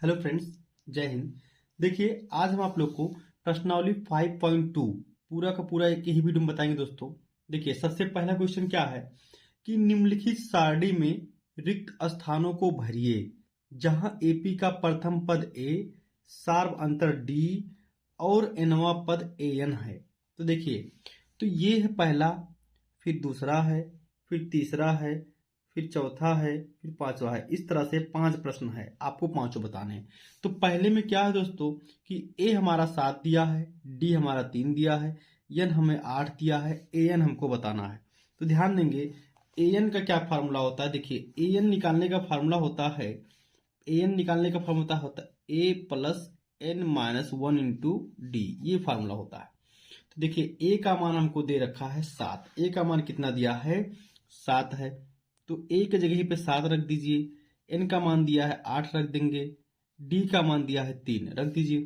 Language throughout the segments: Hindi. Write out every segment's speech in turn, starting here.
हेलो फ्रेंड्स, जय हिंद। देखिए, आज हम आप लोग को प्रश्नावली 5.2 पूरा का पूरा एक ही वीडियो में बताएंगे दोस्तों। देखिए, सबसे पहला क्वेश्चन क्या है कि निम्नलिखित सारणी में रिक्त स्थानों को भरिए जहां एपी का प्रथम पद ए, सार्व अंतर डी और nवां पद एन है। तो देखिए, तो ये है पहला, फिर दूसरा है, फिर तीसरा है, फिर चौथा है, फिर पांचवा है। इस तरह से 5 प्रश्न है, आपको पांचों बताने हैं। तो पहले में क्या है दोस्तों कि ए हमारा 7 दिया है, डी हमारा 3 दिया है, एन हमें 8 दिया है, ए एन हमको बताना है। तो ध्यान देंगे, ए एन का क्या फार्मूला होता है। देखिए, ए एन निकालने का फार्मूला होता है, ए एन निकालने का फार्मूला होता है a plus n minus one into d, ये फार्मूला होता है। तो देखिए, ए का मान हमको दे रखा है 7, ए का मान कितना दिया है 7 है, तो ए के जगह पे 7 रख दीजिए। एन का मान दिया है 8 रख देंगे, डी का मान दिया है 3 रख दीजिए।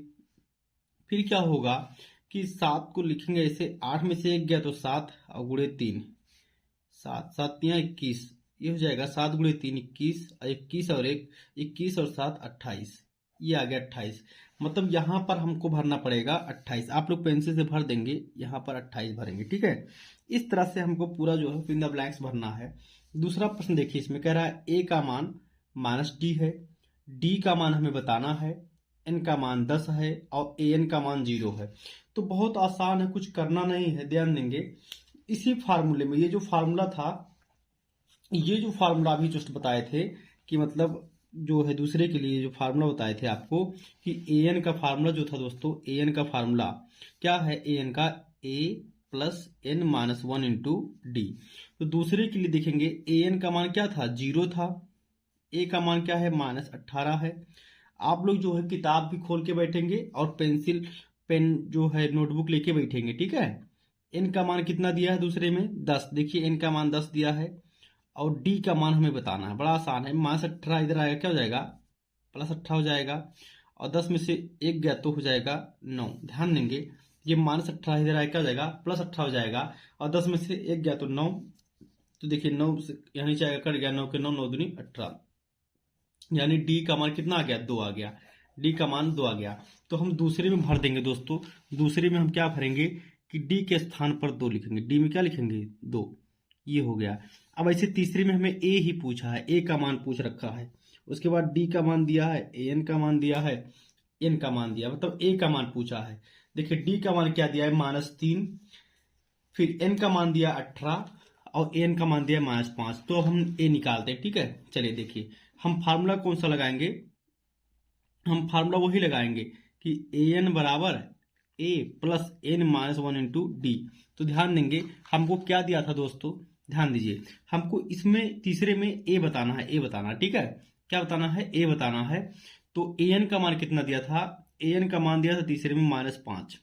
फिर क्या होगा कि 7 को लिखेंगे ऐसे, 8 में से 1 गया तो 7 और गुणे 3, 7 7 तिया 21, ये हो जाएगा 7 गुणे 3 21, और 21 और 1 21 और 7 28, ये आ गया 28। मतलब यहाँ पर हमको भरना पड़ेगा 28। आप लोग पेंसिल से भर देंगे, यहाँ पर 28 भरेंगे, ठीक है। इस तरह से हमको पूरा जो है फिल द ब्लैंक्स भरना है। दूसरा प्रश्न देखिए, इसमें कह रहा है ए का मान माइनस डी है, डी का मान हमें बताना है, एन का मान 10 है और ए एन का मान 0 है। तो बहुत आसान है, कुछ करना नहीं है, ध्यान देंगे। इसी फार्मूले में ये जो फार्मूला था, ये जो फार्मूला अभी जस्ट बताए थे कि मतलब जो है दूसरे के लिए जो फार्मूला बताए थे आपको कि ए एन का फार्मूला जो था दोस्तों, ए एन का फार्मूला क्या है, ए एन का a plus n minus one into d. तो दूसरे के लिए देखेंगे, ए एन का मान क्या था 0 था, ए का मान क्या है -18 है। आप लोग जो है किताब भी खोल के बैठेंगे और पेंसिल पेन जो है नोटबुक लेके बैठेंगे, ठीक है। एन का मान कितना दिया है दूसरे में 10, देखिए एन का मान 10 दिया है और डी का मान हमें बताना है। बड़ा आसान है, -18 इधर आएगा, क्या हो जाएगा +18 हो जाएगा, और 10 में से 1 गया तो हो जाएगा 9। ध्यान देंगे, ये -18 इधर आएगा, क्या हो जाएगा +18 हो जाएगा, और 10 में से 1 गया तो 9। तो देखिए 9 से यहाँ नीचे आएगा, कट गया, 9 के 9, 9 दूनी 18, यानी डी का मान कितना आ गया 2 आ गया, डी का मान 2 आ गया। तो हम दूसरे में भर देंगे दोस्तों। दूसरे में हम क्या भरेंगे कि डी के स्थान पर 2 लिखेंगे, डी में क्या लिखेंगे 2, ये हो गया। अब ऐसे तीसरे में हमें ए ही पूछा है, ए का मान पूछ रखा है, उसके बाद डी का मान दिया है, ए एन का मान दिया है, एन का मान दिया, मतलब ए का मान पूछा है। देखिए डी का मान क्या दिया है -3, फिर एन का मान दिया 18 और एन का मान दिया -5। तो अब हम ए निकालते हैं, ठीक है। चलिए देखिए, हम फार्मूला कौन सा लगाएंगे, हम फार्मूला वही लगाएंगे कि ए एन बराबर a plus n minus one into d. तो ध्यान देंगे, हमको क्या दिया था दोस्तों, ध्यान दीजिए, हमको इसमें तीसरे में ए बताना है, ए बताना, ठीक है। क्या बताना है, ए बताना है। तो ए एन का मान कितना दिया था, ए एन का मान दिया था तीसरे में -5।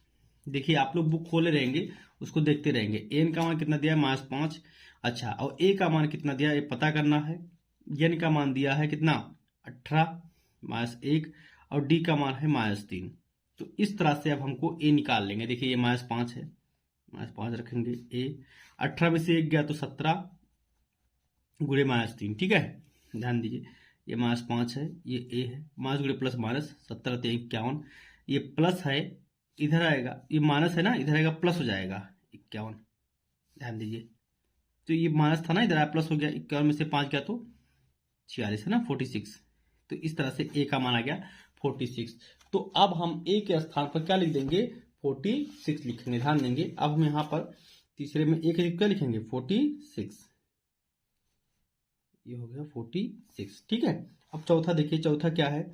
देखिए आप लोग बुक खोले रहेंगे, उसको देखते रहेंगे। ए एन का मान कितना दिया है -5, अच्छा, और ए का मान कितना दिया ये पता करना है। एन का मान दिया है कितना 18 -1, और डी का मान है -3। तो इस तरह से अब हमको ए निकाल लेंगे। देखिए ये -5 है, -5 रखेंगे, ए 18 में से 1 गया तो 17 गुणे -3, ठीक है। ध्यान दीजिए, ये -5 है, ये ए है, माइनस गुणे प्लस माइनस 17 3 51, ये प्लस है, इधर आएगा, ये माइनस है ना, इधर आएगा प्लस हो जाएगा 51। ध्यान दीजिए, तो ये माइनस था ना, इधर आया प्लस हो गया, 51 में से 5 गया तो 46 है ना, 46। तो इस तरह से ए का मान आ गया 46। तो अब हम ए के स्थान पर क्या लिख देंगे 46 लिखेंगे। ध्यान देंगे, अब हम यहाँ पर तीसरे में ए के क्या लिखेंगे 46, ये हो गया 46, ठीक है। अब चौथा देखिए, चौथा क्या है,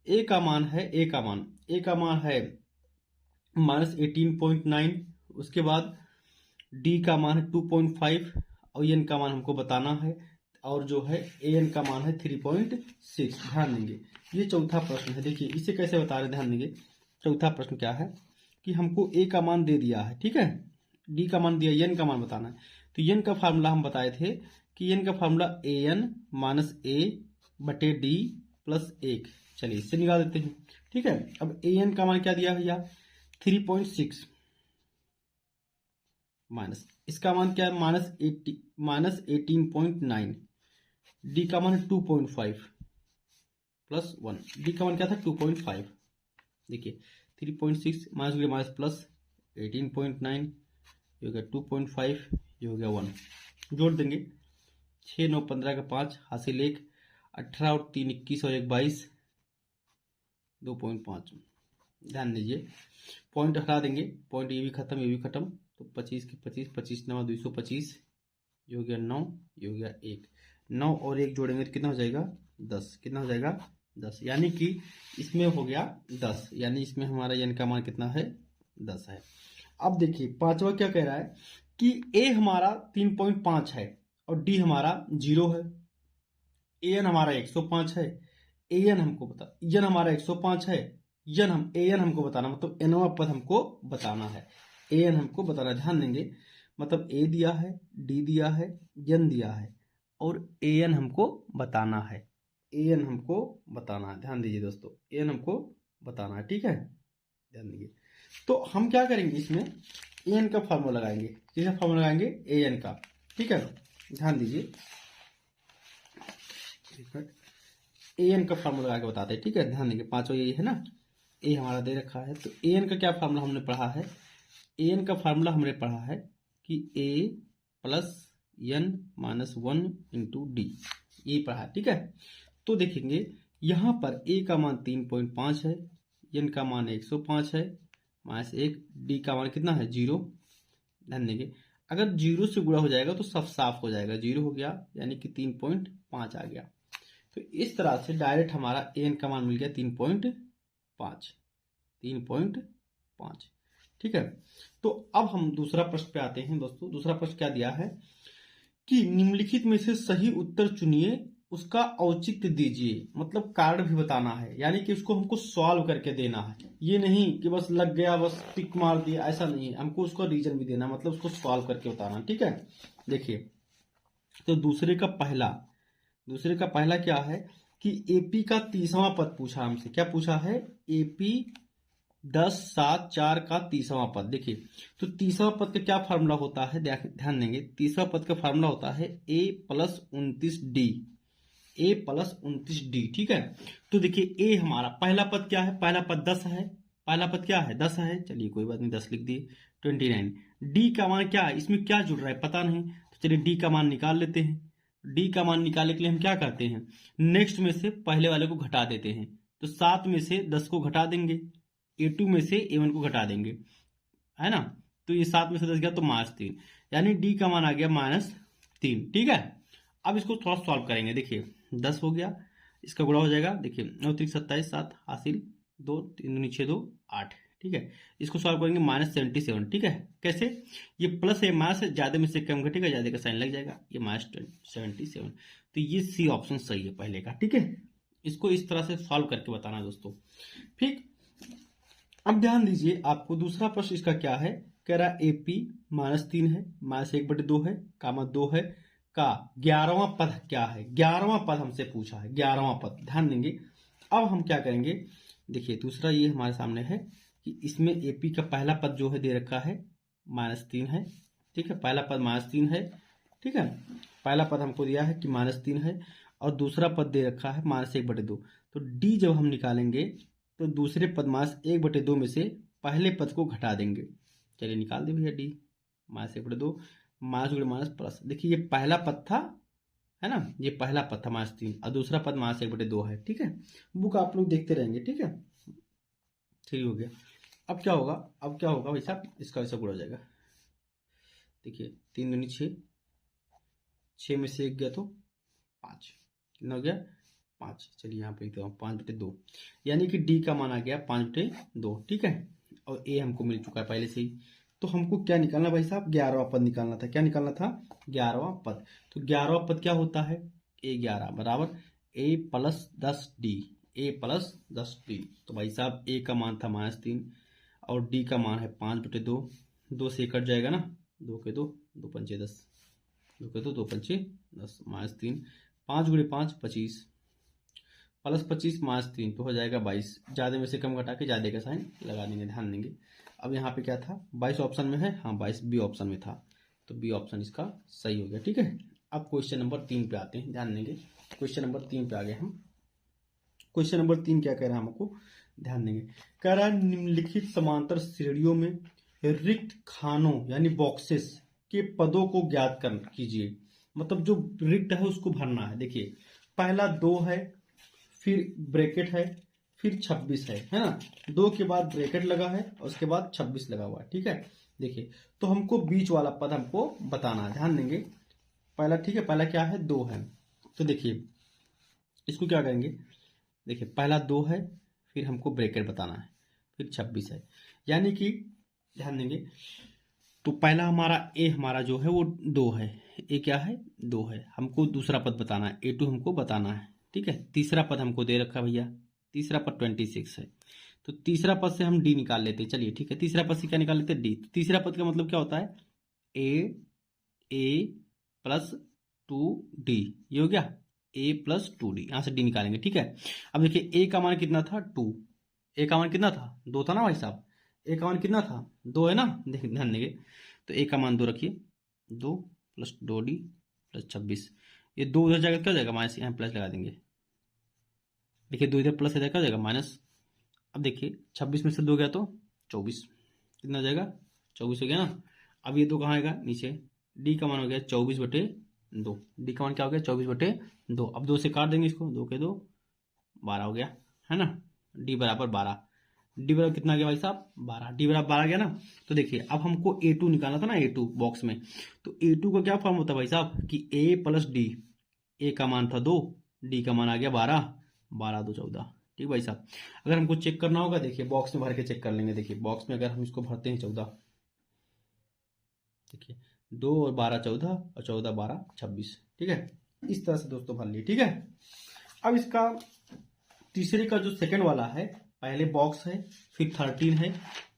ए का मान है, ए का मान, ए का मान है -18.9, उसके बाद डी का मान है 2.5 और एन का मान हमको बताना है, और जो है ए एन का मान है 3.6। ध्यान देंगे, ये चौथा प्रश्न है। देखिए इसे कैसे बता रहे, ध्यान देंगे। चौथा प्रश्न क्या है कि हमको ए का मान दे दिया है, ठीक है, डी का मान दिया, एन का मान बताना है। तो एन का फार्मूला हम बताए थे कि एन का फार्मूला ए एन माइनस ए बटे डी प्लस 1। चलिए इससे निकाल देते हैं, ठीक है। अब ए एन का मान क्या दिया भैया 3.6, माइनस इसका मान क्या है -18.9, डी का मान 2.5, प्लस 1। डी का मान क्या था 2.5। देखिए 3.6 माइनस हो माइनस प्लस 18.9, ये हो गया 2.5, ये हो गया 1। जोड़ देंगे 6 9 15 का 5 हासिल 1, 18 और 3 21 और 1 22, 2.5। ध्यान दीजिए पॉइंट हटा देंगे, पॉइंट ये भी खत्म ये भी खत्म, तो 25 की 25, 25 9 225, ये हो गया 9, ये हो गया 1। 9 और 1 जोड़ेंगे तो कितना हो जाएगा 10। कितना हो जाएगा 10, यानी कि इसमें हो गया 10, यानी इसमें हमारा n का मान कितना है 10 है। अब देखिए पांचवा क्या कह रहा है कि a हमारा 3.5 है और d हमारा 0 है, an हमारा 105 है, an हमको बता, n हमारा 105 है, an हमको बताना, मतलब nवां पद हमको बताना है, an हमको बताना। ध्यान देंगे मतलब a दिया है, d दिया है, n दिया है और an हमको बताना है, an हमको बताना है। ध्यान दीजिए दोस्तों, an हमको बताना है, ठीक है, ध्यान दीजिए। तो हम क्या करेंगे इसमें an का फार्मूला लगाएंगे, किसका फार्मूला लगाएंगे an का, ठीक है। ध्यान दीजिए an का फार्मूला लगा के बताते हैं, ठीक है। ध्यान देंगे पांचों यही है ना, a हमारा दे रखा है, तो an का क्या फार्मूला हमने पढ़ा है, an का फार्मूला हमने पढ़ा है कि a plus n minus 1 into d, ये पढ़ा है, ठीक है। तो देखेंगे यहाँ पर a का मान 3.5 है, n का मान 105 है, माइनस 1, d का मान कितना है 0। ध्यान देंगे अगर 0 से गुणा हो जाएगा तो सब साफ हो जाएगा, 0 हो गया यानी कि 3.5 आ गया। तो इस तरह से डायरेक्ट हमारा an का मान मिल गया 3.5, 3.5, ठीक है। तो अब हम दूसरा प्रश्न पे आते हैं दोस्तों। दूसरा प्रश्न क्या दिया है कि निम्नलिखित में से सही उत्तर चुनिए, उसका औचित्य दीजिए, मतलब कारण भी बताना है, यानी कि उसको हमको सॉल्व करके देना है, ये नहीं कि बस लग गया बस टिक मार दिया, ऐसा नहीं है, हमको उसका रीजन भी देना, मतलब उसको सॉल्व करके बताना, ठीक है। देखिए तो दूसरे का पहला क्या है कि एपी का 30वां पद पूछा हमसे, क्या पूछा है एपी 10 7 4 का 30वां पद। देखिए तो 30वां पद का क्या फार्मूला होता है, ध्यान देंगे 30वां पद का फार्मूला होता है a plus 29d, a plus 29d, ठीक है। तो देखिए a हमारा पहला पद क्या है, पहला पद 10 है, पहला पद क्या है 10 है, चलिए कोई बात नहीं 10 लिख दिए, 29। d का मान क्या है, इसमें क्या जुड़ रहा है पता नहीं, तो चलिए d का मान निकाल लेते हैं। d का मान निकालने के लिए हम क्या करते हैं, नेक्स्ट में से पहले वाले को घटा देते हैं, तो 7 में से 10 को घटा देंगे, a2 में से a1 को घटा देंगे, है ना। तो ये 7 में से 10 गया तो -3, यानी d का मान आ गया -3, ठीक है। अब इसको थोड़ा सॉल्व करेंगे, देखिए 10 हो गया, इसका गुणा हो जाएगा, देखिए 9 3 27 7 हासिल 2 3 2 6 2 8, ठीक है। इसको सॉल्व करेंगे -77, ठीक है। कैसे, ये प्लस है माइनस है, ज्यादा में से कम घटेगा, ज्यादा का साइन लग जाएगा, ये -77, तो ये सी ऑप्शन सही है पहले का, ठीक है। इसको इस तरह से सॉल्व करके बताना है दोस्तों। ठीक, अब ध्यान दीजिए आपको दूसरा प्रश्न इसका क्या है, कह रहा है एपी -3 है, -1/2 है, कामा 2 है का 11वां पद क्या है, 11वां पद हमसे पूछा है, 11वां पद। ध्यान देंगे अब हम क्या करेंगे, देखिए दूसरा ये हमारे सामने है कि इसमें एपी का पहला पद जो है दे रखा है -3 है, ठीक है, पहला पद -3 है, ठीक है, पहला पद हमको दिया है कि -3 है और दूसरा पद दे रखा है -1/2। तो डी जब हम निकालेंगे तो दूसरे पद -1/2 में से पहले पद को घटा देंगे, चलिए निकाल दे भैया डी, -1/2 माइनस गुणे माइनस प्लस, देखिए ये पहला पद था, है ना, ये पहला पद था -3 और दूसरा पद -1/2 है, ठीक है। बुक आप लोग देखते रहेंगे, ठीक है, ठीक हो गया। अब क्या होगा, अब क्या होगा भाई साहब, इसका वैसा गुणा हो जाएगा, देखिए 3 दूनी 6, 6 में से 1 गया तो 5, कितना हो गया 5, चलिए यहाँ पे लिखता हूँ 5/2, यानी कि डी का मान आ गया 5/2, ठीक है। और ए हमको मिल चुका है पहले से ही, तो हमको क्या निकालना भाई साहब, 11वां पद निकालना था, क्या निकालना था 11वां पद। तो 11वां पद क्या होता है, a11 बराबर a plus 10d, a plus 10d। तो भाई साहब a का मान था -3 और d का मान है 5/2, 2 से कट जाएगा ना, 2 के 2 2 पंचे 10, 2 के 2 2 पंचे 10, -3 5 गुणे 5 25 प्लस 25 -3 तो हो जाएगा 22, ज्यादा में से कम घटा के ज्यादा का साइन लगा देंगे। ध्यान देंगे अब यहाँ पे क्या था, 22 ऑप्शन में है, हाँ 22 बी ऑप्शन में था, तो बी ऑप्शन इसका सही हो गया, ठीक है। अब क्वेश्चन नंबर 3 पे आते हैं, ध्यान देंगे क्वेश्चन नंबर 3 पे आ गए हम। क्वेश्चन नंबर 3 क्या कह रहा है हमको ध्यान देंगे। कह रहा है निम्नलिखित समांतर श्रेणियों में रिक्त खानों यानी बॉक्सेस के पदों को ज्ञात कर कीजिए। मतलब जो रिक्त है उसको भरना है। देखिए पहला 2 है, फिर ब्रैकेट है, फिर 26 है ना। 2 के बाद ब्रैकेट लगा है और उसके बाद 26 लगा हुआ है। ठीक है, देखिए तो हमको बीच वाला पद हमको बताना है, ध्यान देंगे। पहला ठीक है, पहला क्या है 2 है, तो देखिए इसको क्या करेंगे। देखिए पहला 2 है, फिर हमको ब्रैकेट बताना है, फिर 26 है, यानी कि ध्यान देंगे। तो पहला हमारा जो है वो 2 है, ए क्या है 2 है। हमको दूसरा पद बताना है, A2 हमको बताना है। ठीक है, तीसरा पद हमको दे रखा भैया, तीसरा पद 26 है। तो तीसरा पद से हम डी निकाल लेते हैं। चलिए ठीक है, तीसरा पद से क्या निकाल लेते हैं डी। तो तीसरा पद का मतलब क्या होता है ए प्लस 2D, ये हो गया ए प्लस 2D। यहां से डी निकालेंगे। ठीक है, अब देखिए ए का मान कितना था 2, ए का मान कितना था 2 था ना भाई साहब। ए का मान कितना था 2 है ना, देखिए ध्यान देंगे। तो ए का मान 2 रखिए, 2 प्लस 2D प्लस 26। ये 2 उधर जाएगा क्या हो जाएगा माइनस, यहाँ प्लस लगा देंगे। देखिए 2 इधर प्लस इधर क्या हो जाएगा माइनस। अब देखिए 26 में से 2 गया तो 24, कितना हो जाएगा 24 हो गया ना। अब ये 2 कहाँ आएगा नीचे, डी का मान हो गया 24/2। डी का मान क्या हो गया 24/2। अब 2 से काट देंगे इसको, 2 के 2 12 हो गया है ना। डी बराबर 12, डी बराबर कितना आ गया भाई साहब 12, डी बराबर 12 गया ना। तो देखिए अब हमको A2 निकालना था ना, A2 बॉक्स में। तो A2 का क्या फॉर्म होता है भाई साहब कि A प्लस डी। ए का मान था 2, डी का मान आ गया 12, 12 2 14। ठीक भाई साहब, अगर हमको चेक करना होगा देखिए बॉक्स में भर के चेक कर लेंगे। देखिए बॉक्स में अगर हम इसको भरते हैं 14, देखिए 2 और 12 14 और 14 12 26। ठीक है, इस तरह से दोस्तों भर लिए। ठीक है, अब इसका तीसरे का जो सेकंड वाला है, पहले बॉक्स है, फिर 13 है,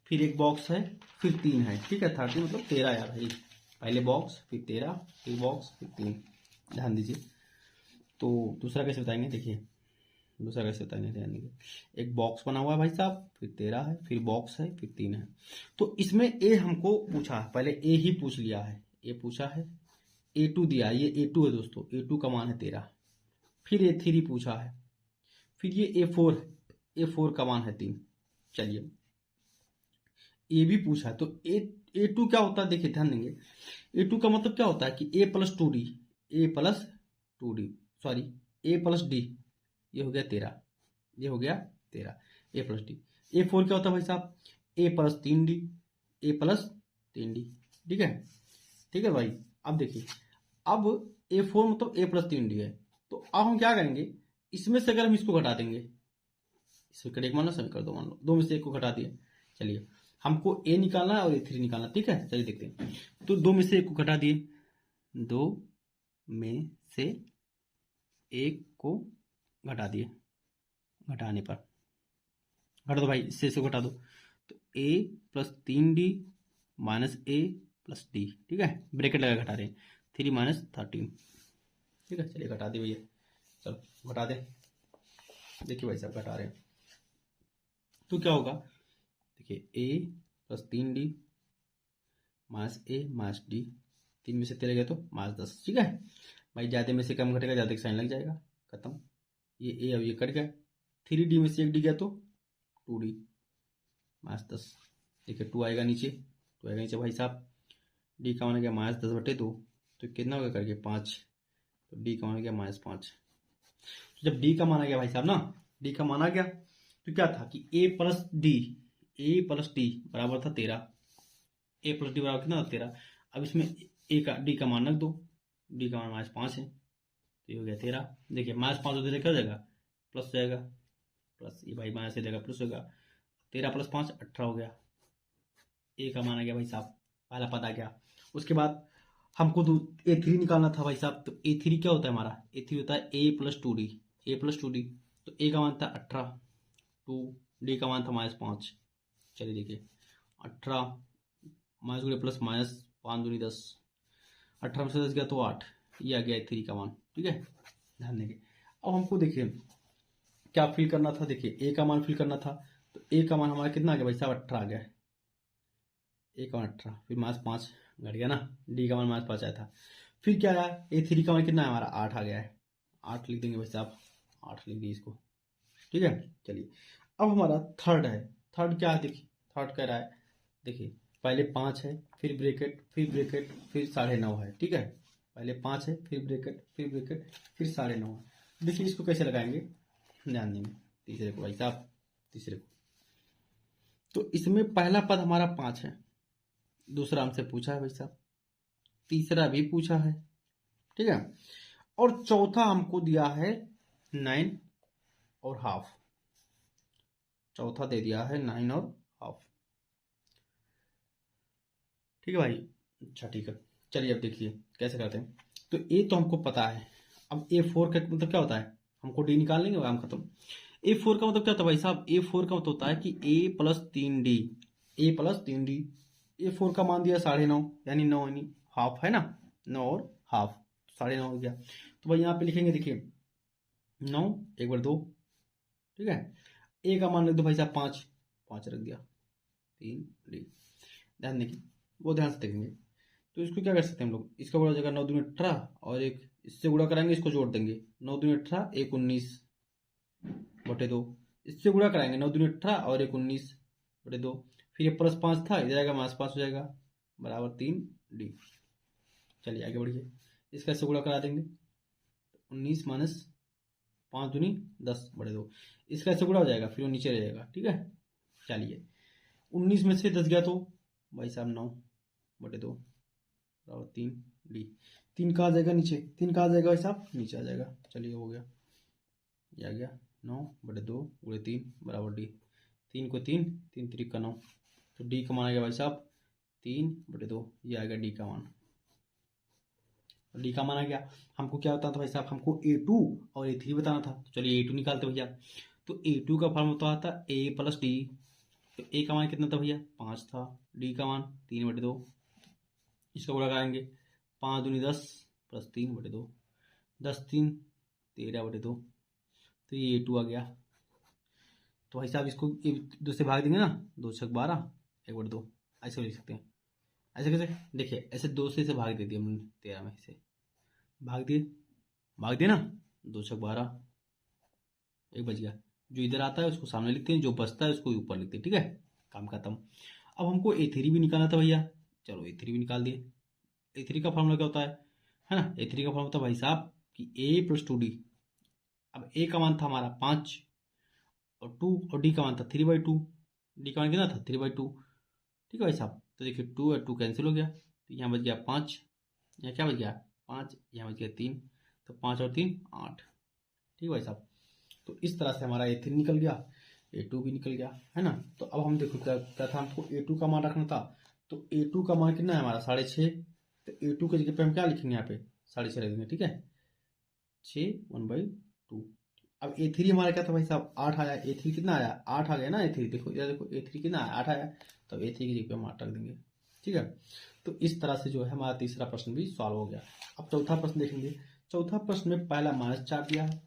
फिर एक बॉक्स है, फिर 3 है। ठीक है, 13 मतलब 13 यार भाई, पहले बॉक्स फिर 13 फिर बॉक्स फिर 3, ध्यान दीजिए। तो दूसरा कैसे बताएंगे, देखिए दूसरा कैसे बताएंगे ध्यान दीजिए। एक बॉक्स बना हुआ है भाई साहब, फिर 13 है, फिर बॉक्स है, फिर 3 है। तो इसमें ए हमको पूछा है, पहले ए ही पूछ लिया है, ए पूछा है, A2 दिया है, ये A2 है दोस्तों, A2 का मान है 13। फिर A3 पूछा है, फिर ये A4 है, A4 का मान है 3। चलिए ए भी पूछा है, तो A2 क्या होता है देखिए ध्यान देंगे। A2 का मतलब क्या होता है कि A plus 2D, A plus 2D sorry A plus D, ये हो गया 13, ये हो गया 13, A प्लस डी। A4 क्या होता है भाई साहब A plus 3D, A plus 3D। ठीक है, ठीक है भाई। अब देखिए अब A4 मतलब A प्लस 3D है। तो अब हम क्या करेंगे, इसमें से अगर हम इसको घटा देंगे, इसमें एक मान लो समीकरण 2 मान लो, 2 में से 1 को घटा दिया। चलिए हमको A निकालना है और A3 निकालना, ठीक है चलिए देखते हैं। तो 2 में से 1 को घटा दिए, 2 में से 1 को घटा दिए, घटाने पर घटा दो भाई, इससे घटा दो। तो A plus 3D minus A plus D, ठीक है ब्रैकेट लगा घटा रहे हैं, 3 माइनस 13। ठीक है चलिए घटा दिए भैया, चलो घटा दें। देखिए भाई साहब घटा रहे हैं तो क्या होगा, देखिए A plus 3D minus A minus D, 3 में से 13 गया तो माइनस 10। ठीक है भाई, ज़्यादा में से कम घटेगा, ज़्यादा का साइन लग जाएगा, खत्म। ये A अब ये कट गया, 3D में से 1D गया तो 2D माइनस 10। देखिए 2 आएगा नीचे, 2 आएगा नीचे भाई साहब। डी का मान आ गया माइनस 10/2, तो कितना होगा करके 5, तो डी का मान आ गया माइनस 5। तो जब डी का मान आ गया भाई साहब ना, डी का मान आ गया तो क्या था कि ए प्लस डी बराबर था 13, ए प्लस डी बराबर कितना था 13। अब इसमें ए का डी का मान रख दो, डी का मान माइनस 5 है, तो ये हो गया 13। देखिए माइनस 5 होते क्या हो जाएगा, प्लस हो जाएगा, प्लस ये भाई माइनस से जाएगा प्लस होगा, 13 प्लस 5 18 हो गया। ए का मान आ गया भाई साहब, पहला पद आ गया। उसके बाद हमको A3 निकालना था भाई साहब, तो A3 क्या होता है हमारा, A3 होता है A plus 2D, A plus 2D। तो ए का मान था 18, 2 डी का मान था माइनस 5। चलिए देखिए 18 माइनस गुणे प्लस माइनस 5 दूनी 10, 18 में से 10 गया तो 8, ये आ गया A3 का मान। ठीक है ध्यान देंगे। अब हमको देखिए क्या फिल करना था, देखिए ए का मान फिल करना था, तो ए का मान हमारा कितना आ गया भाई साहब 18 आ गया, ए का मान 18, फिर माइनस 5 घट गया ना, डी का मान माइनस 5 आया था। फिर क्या आया A3 का मान कितना है हमारा 8 आ गया है, 8 लिख देंगे भाई साहब, 8 लिख दिए इसको। ठीक है। चलिए अब हमारा थर्ड है। थर्ड क्या है देखिए, थर्ड कह रहा है, देखिए पहले 5 है, फिर ब्रेकेट, फिर ब्रेकेट, फिर 9.5 है। ठीक है, पहले 5 है, फिर ब्रेकेट, फिर ब्रेकेट, फिर 9.5 है। देखिए इसको कैसे लगाएंगे, ध्यान देंगे तीसरे को भाई साहब, तीसरे को। तो इसमें पहला पद हमारा 5 है, दूसरा हमसे पूछा है भाई साहब, तीसरा भी पूछा है। ठीक है, और चौथा हमको दिया है 9.5, चौथा दे दिया है 9.5। ठीक है भाई, अच्छा ठीक है। चलिए अब देखिए कैसे करते हैं। तो ए तो हमको पता है, अब A4 का मतलब क्या होता है, हमको डी निकाल लेंगे, काम खत्म। A4 का मतलब क्या होता है भाई साहब, A4 का मतलब होता है कि A+3D, A+3D। A4 का मान दिया 9.5, यानी 9 यानी हाफ है ना, 9 और हाफ, 9.5 हो गया। तो भाई यहाँ पे लिखेंगे, देखिए 9 1 बार 2, ठीक है। ए का मान रख दो भाई साहब 5, 5 रख दिया, 3D। ध्यान देखिए, वो ध्यान से देखेंगे। तो इसको क्या कर सकते हैं हम लोग, इसका गुणा हो जाएगा 9 दूनी 18, और एक इससे गुणा कराएंगे, इसको जोड़ देंगे, 9 दूनी 18, 1 19/2। इससे गुणा कराएंगे 9 दूनी 18 और 1 19/2। फिर ये +5 था, इधर आएगा -5 हो जाएगा, बराबर 3D। चलिए आगे बढ़िए, इसका इससे गुणा करा देंगे, 19 - 5 दूनी 10/2। इसका इससे गुणा हो जाएगा, फिर वो नीचे रह जाएगा। ठीक है, चलिए 19 में से 10 गया तो भाई साहब 9/2 बराबर 3D। 3 कहाँ जाएगा नीचे, 3 कहाँ जाएगा भाई साहब, नीचे आ जाएगा। चलिए हो गया, ये आ गया 9/2 × 3 बराबर D। 3 को 3, 3 3 का 9, तो D का मान आ गया भाई साहब 3/2, ये आएगा D का मान। डी का मान आ गया। हमको क्या बताना था भाई साहब, हमको A2 और A3 बताना था। तो चलिए A2 निकालते भैया। तो A2 का फॉर्म होता था A+D। तो A का मान कितना था भैया, 5 था, D का मान 3/2, इसका गुणा कराएंगे, 5 दूनी 10 + 3/2, 10 3 13/2, तो ये A2 आ गया। तो भाई साहब इसको 2 से भाग देंगे ना, 2 छक 12, 1/2, ऐसे लिख सकते हैं। ऐसे कैसे, देखिए ऐसे 2 से इसे भाग दे दिया हमने 13 में से, भाग दिए ना, 2 छक 12, 1 बच गया। जो इधर आता है उसको सामने लिखते हैं, जो बचता है उसको ऊपर लिखते हैं। ठीक है, काम खत्म। अब हमको A3 भी निकालना था भैया, चलो A3 भी निकाल दिए। A3 का फॉर्मूला क्या होता है ना, A3 का फॉर्मूला होता है भाई साहब कि A+2D। अब A का मान था हमारा 5 और 2, और D का मान था 3/2। D का मान कितना था, 3/2। ठीक है भाई साहब, तो देखिए 2 और 2 कैंसिल हो गया, तो यहाँ बच गया 5, यहाँ क्या बच गया 5, यहाँ बच गया 3, तो 5 और 3 8। ठीक है भाई साहब, तो इस तरह से हमारा A3 निकल गया, A2 भी निकल गया, है ना। तो अब हम देखो क्या क्या था, हमको A2 का मान रखना था। तो A2 का मान कितना है हमारा 6.5, तो A2 की जगह पे हम क्या लिखेंगे, यहाँ पे 6.5 रख देंगे। ठीक है, 6 1/2। अब A3 हमारा क्या था भाई साहब, 8 आया। A3 कितना आया, 8 आ गया ना A3, देखो इधर देखो A3 कितना आया, 8 आया। तो A3 की जगह पे हम 8 रख देंगे। ठीक है, तो इस तरह से जो है हमारा तीसरा प्रश्न भी सॉल्व हो गया। अब चौथा प्रश्न देखेंगे। चौथा प्रश्न में पहला -4 दिया है,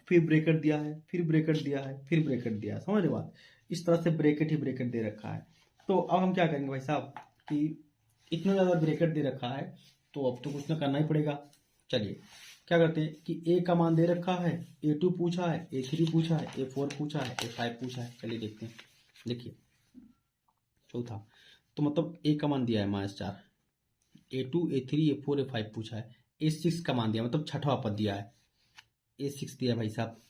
फिर ब्रेकेट दिया है, फिर ब्रेकेट दिया है, फिर ब्रेकेट दिया है, समझ रहे बात। इस तरह से ब्रेकेट ही ब्रेकेट दे रखा है। तो अब हम क्या करेंगे भाई साहब कि इतना ज़्यादा ब्रेकेट दे रखा है, तो अब तो कुछ ना करना ही पड़ेगा। चलिए क्या करते हैं कि A का मान दे रखा है, A2 पूछा है, A3 पूछा है, A4 पूछा है, A5 पूछा है। चलिए देखते हैं, देखिए चौथा, तो मतलब A का मान दिया है -4, A2 A3 A4 A5 पूछा है, A6 का मान दिया, मतलब छठवां पद दिया है, A6 दिया भाई साहब,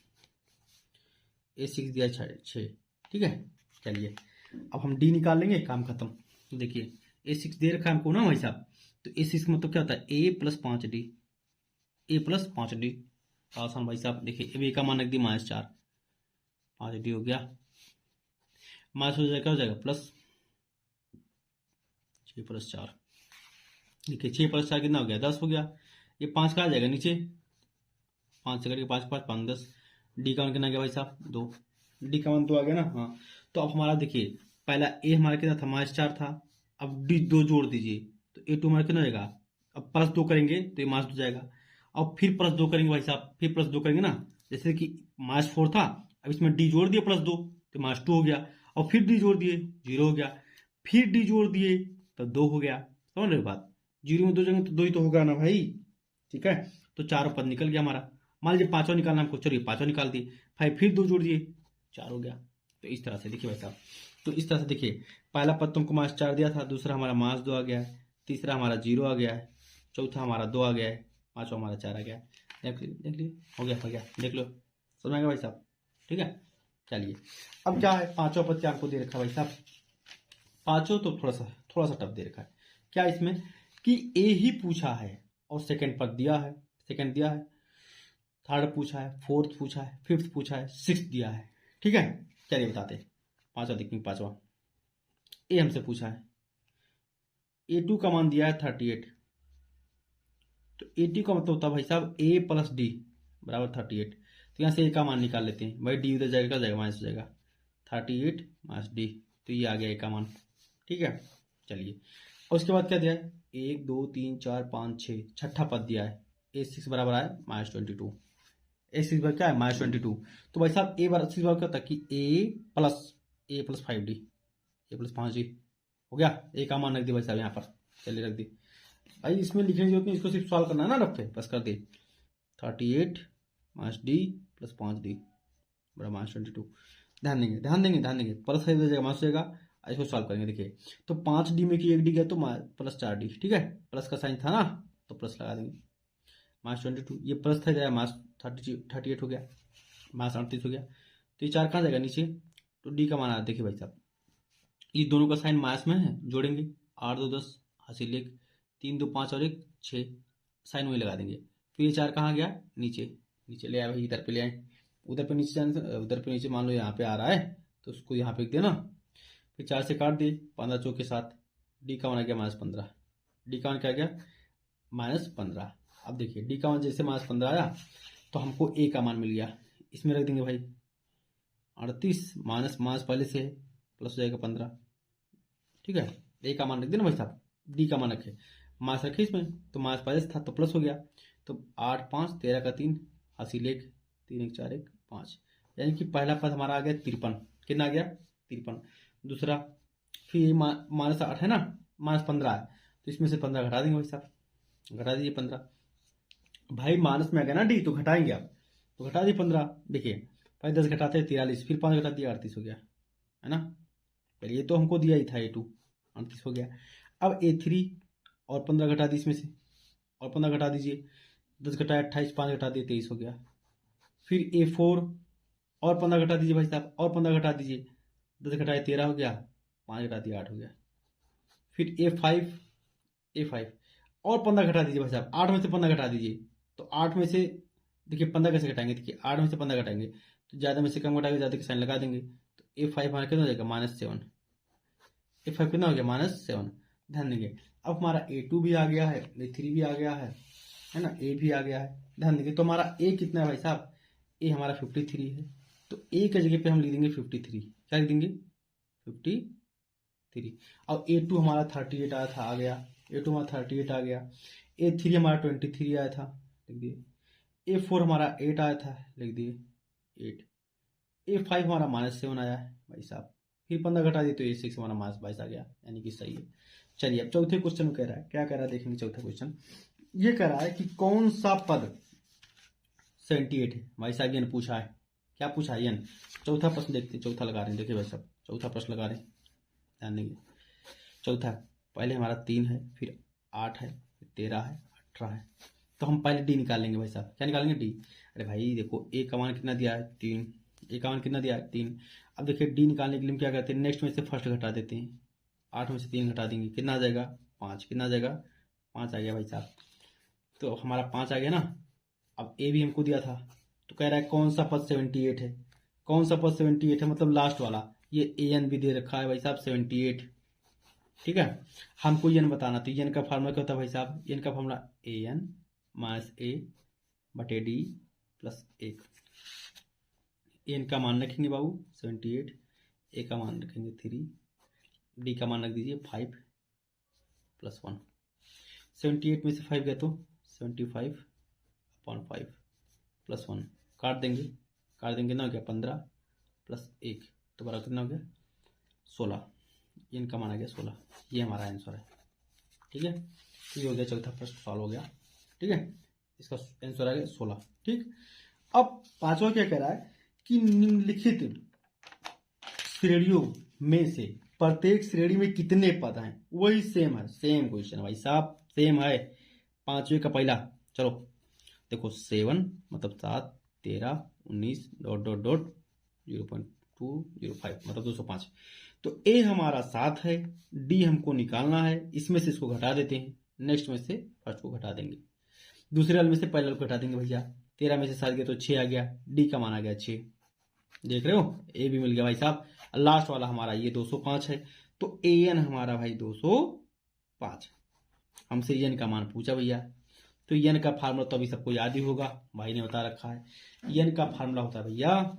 A6 दिया 6। ठीक है, चलिए अब हम D निकाल लेंगे, काम खत्म। तो देखिए A6 दे रखा है हमको ना भाई साहब, तो A6 का मतलब क्या होता है, A+5D, A+5D। आसान भाई साहब, देखिए अब A का मान रख दिया -4, 5D हो गया, माइनस हो जाएगा, क्या हो जाएगा प्लस, 6+4। देखिए 6+4 कितना हो गया, 10 हो गया। ये 5 कहाँ जाएगा नीचे, 5 से करके 5 5 5 10। डी का मान कितना गया भाई साहब, 2। डी का मान 2 आ गया ना, हाँ। तो अब हमारा देखिए पहला ए हमारा कितना था, -4 था। अब डी 2 जोड़ दीजिए, तो A2 हमारा कितना हो जाएगा, अब +2 करेंगे तो ये -2 जाएगा। अब फिर +2 करेंगे भाई साहब, फिर +2 करेंगे ना, जैसे कि -4 था, अब इसमें डी जोड़ दिए +2 तो -2 हो गया। और फिर डी जोड़ दिए 0 हो गया, फिर डी जोड़ दिए तो 2 हो गया। समझ रहे हो बात, 0 में 2 जगह तो 2 ही तो होगा ना भाई। ठीक है, तो चारों पद निकल गया हमारा। मान लीजिए पांचवा निकालना हमको, चलिए पांचवा निकाल दिए, 5 फिर 2 जोड़ दिए, 4 हो गया। तो इस तरह से देखिए भाई साहब, तो इस तरह से देखिए पहला पद तुमको मास 4 दिया था, दूसरा हमारा मास 2 आ गया है, तीसरा हमारा 0 आ गया है, चौथा हमारा 2 आ गया है, पांचवा हमारा 4 आ गया है। देख लिए हो गया देख लो, समझ में भाई साहब, ठीक है। चलिए अब क्या है, पांचवा पद क्या आपको दे रखा है भाई साहब, पांचों तो थोड़ा सा टफ दे रखा है। क्या इसमें कि ए ही पूछा है और सेकंड पद दिया है, सेकंड दिया है, थर्ड पूछा है, फोर्थ पूछा है, फिफ्थ पूछा है, सिक्स दिया है, ठीक है। चलिए बताते हैं, पांचवा देखेंगे, पांचवा ए हमसे पूछा है, A2 का मान दिया है 38, तो A2 का मतलब होता है भाई साहब A प्लस डी बराबर 38। तो यहाँ से ए का मान निकाल लेते हैं भाई, डी उधर जाएगा, माइनस हो जाएगा, 38 माइनस डी, तो ये आ गया ए का मान, ठीक है। चलिए और उसके बाद क्या दिया है, 1 2 3 4 5 6, छठा पद दिया है, A6 बराबर आया -22, A6 बराबर क्या है -22। तो भाई साहब ए बराबर 6 बराबर क्या होता है कि a plus 5D, A plus 5D हो गया। ए का मान रख दिया भाई साहब यहाँ पर, चलिए रख दी भाई, इसमें लिखने की जरूरत नहीं, इसको सिर्फ सॉल्व करना है ना रफ पे, बस कर दिए 38 माइनस डी प्लस 5D बड़ा -22। ध्यान देंगे, प्लस 5 हो जाएगा, माइनस हो जाएगा, इसको सॉल्व करेंगे। देखिए तो 5D में कि 1D गया तो प्लस 4D, ठीक है, प्लस का साइन था ना तो प्लस लगा देंगे, -22, ये प्लस था जाएगा -38 हो गया, -38 हो गया, तो ये 4 कहाँ जाएगा नीचे, तो डी का मान आया। देखिए भाई साहब ये दोनों का साइन माइनस में है, जोड़ेंगे 8 2 10 हासिल 1, 3 2 5 और 1 6, साइन वही लगा देंगे। फिर ये 4 कहाँ गया, नीचे ले आए भाई, इधर पे ले आए, उधर पे नीचे जाने से, उधर पे नीचे मान लो यहाँ पे आ रहा है तो उसको यहाँ पे लिख देना। फिर 4 से काट दिए, 15 चौके 7, डी का मान आ गया -15, डी का मान क्या गया -15। अब देखिए डी का मान जैसे -15 आया तो हमको ए का मान मिल गया, इसमें रख देंगे भाई 38, माइनस पहले से है, प्लस हो जाएगा 15, ठीक है। ए का मान रख देना भाई साहब, डी का मान रखे, मास रखे इसमें, तो मास पहले से था तो प्लस हो गया, तो 8 5 13 का 3 हासिल 1, 3 1 4 1 5, यानी कि पहला पद हमारा आ गया 53, कितना आ गया 53। दूसरा फिर -8 है ना, -15 है, तो इसमें से 15 घटा देंगे भाई साहब, घटा दीजिए 15, भाई माइनस में आ गया ना डी, तो घटाएंगे आप, तो घटा दिए 15। देखिए भाई 10 घटाते हैं 43, फिर 5 घटा दिया 38 हो गया, है ना। चलिए ये तो हमको दिया ही था A2, 38 हो गया। अब A3 और 15 घटा दी इसमें से, और 15 घटा दीजिए, 10 घटाया 28, 5 घटा दिए 23 हो गया। फिर A4 और 15 घटा दीजिए भाई साहब, और 15 घटा दीजिए, 10 घटाए 13 हो गया, 5 घटा दिए 8 हो गया। फिर A5 और 15 घटा दीजिए भाई साहब, 8 में से 15 घटा दीजिए, तो 8 में से देखिए 15 कैसे घटाएंगे, देखिए 8 में से 15 घटाएंगे तो ज़्यादा में से कम घटाएंगे, ज़्यादा के साइन लगा देंगे, तो A5 हमारा कितना हो जाएगा -7, A5 कितना हो गया -7। ध्यान देंगे अब हमारा A2 भी आ गया है, A3 भी आ गया है ना, A भी आ गया है। ध्यान देंगे तो हमारा A कितना है भाई साहब, A हमारा 53 है, तो A की जगह पे हम लिख देंगे 53, क्या लिख देंगे 53। अब A2 हमारा 38 आया था, आ गया, A2 हमारा 38 आ गया, A3 हमारा 23 आया था, लिख दिए, A4 हमारा 8 आया था, लिख दिए 8, A5 हमारा -7 आया है भाई साहब, फिर 15 घटा दिए तो A6 हमारा -22 आ गया, यानी कि सही है। चलिए अब चौथे क्वेश्चन में कह रहा है, क्या कह रहा है देखेंगे। चौथा क्वेश्चन ये कह रहा है कि कौन सा पद 78 है भाई साहब, ये पूछा है, क्या पूछा है ये, चौथा प्रश्न देखते हैं, चौथा लगा रहे हैं, देखिए भाई साहब चौथा प्रश्न लगा रहे हैं, ध्यान देंगे। चौथा पहले हमारा 3 है, फिर 8 है, फिर 13 है, 18 है, तो हम पहले डी निकालेंगे भाई साहब, क्या निकालेंगे डी। अरे भाई देखो ए का मान कितना दिया है 3, ए का मान कितना दिया है 3। अब देखिए डी निकालने के लिए हम क्या करते हैं, नेक्स्ट में से फर्स्ट घटा देते हैं, 8 में से 3 घटा देंगे, कितना आ जाएगा 5, कितना आ जाएगा 5 आ गया भाई साहब, तो हमारा 5 आ गया ना। अब ए भी हमको दिया था, तो कह रहा है कौन सा पद 78 है, कौन सा पद 78 है, मतलब लास्ट वाला, ये एन भी दे रखा है भाई साहब 78, ठीक है। हमको एन बताना, तो एन का फार्मूला क्या होता है भाई साहब, एन का फार्मूला एन माइनस ए बटे डी प्लस 1, एन का मान रखेंगे बाबू 78, ए का मान रखेंगे 3, डी का मान रख दीजिए 5 + 1, 78 में से 5 गया तो 75/5 + 1, काट देंगे कितना हो गया 15 + 1, तो बराबर कितना हो गया 16, इनका मान आ गया 16, ये हमारा आंसर है, ठीक है। ये हो गया चौथा प्रश्न सॉल्व हो गया, ठीक है। इसका आंसर आ गया 16। ठीक, अब पांचवा क्या कह रहा है कि निम्नलिखित श्रेणियों में से प्रत्येक श्रेणी में कितने पद हैं। वही सेम है, सेम क्वेश्चन भाई साहब, सेम है। पांचवे का पहला, चलो देखो 7 मतलब 7, 13, 19 डॉट डॉट डॉट 0.205 मतलब 205। तो ए हमारा 7 है, डी हमको निकालना है, इसमें से इसको घटा देते हैं, नेक्स्ट में से फर्स्ट को घटा देंगे, दूसरे वाले में से पहले को घटा देंगे भैया। 13 में से 7 गया तो 6 आ गया, डी का मान आ गया 6, देख रहे हो, ए भी मिल गया भाई साहब। लास्ट वाला हमारा ये 205 है, तो ए एन हमारा भाई 205। हमसे एन का मान पूछा भैया, तो एन का फार्मूला तो अभी सबको याद ही होगा, भाई ने बता रखा है। एन का फार्मूला होता है भैया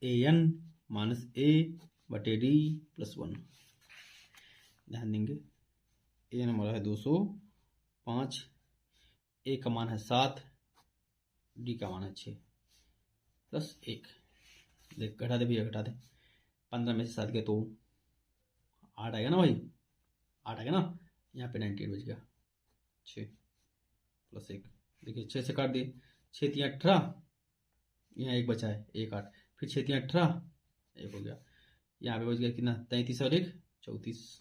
ए एन माइनस ए बटे डी प्लस 1। ध्यान देंगे, ए एन हमारा है 205, ए का मान है 7, डी का मान है 6 प्लस 1। देख घटा दे भैया, घटा दे, 15 में से 7 गए तो 8 आएगा ना भाई, 8 आएगा ना, यहाँ पे 98 बच गया, 6 प्लस 1। देखिए 6 से काट दिए, 6 3 18, यहाँ 1 बचा है 1 8, फिर 6 3 18, 1 हो गया, यहाँ पे बच गया कितना 33 और 1 34।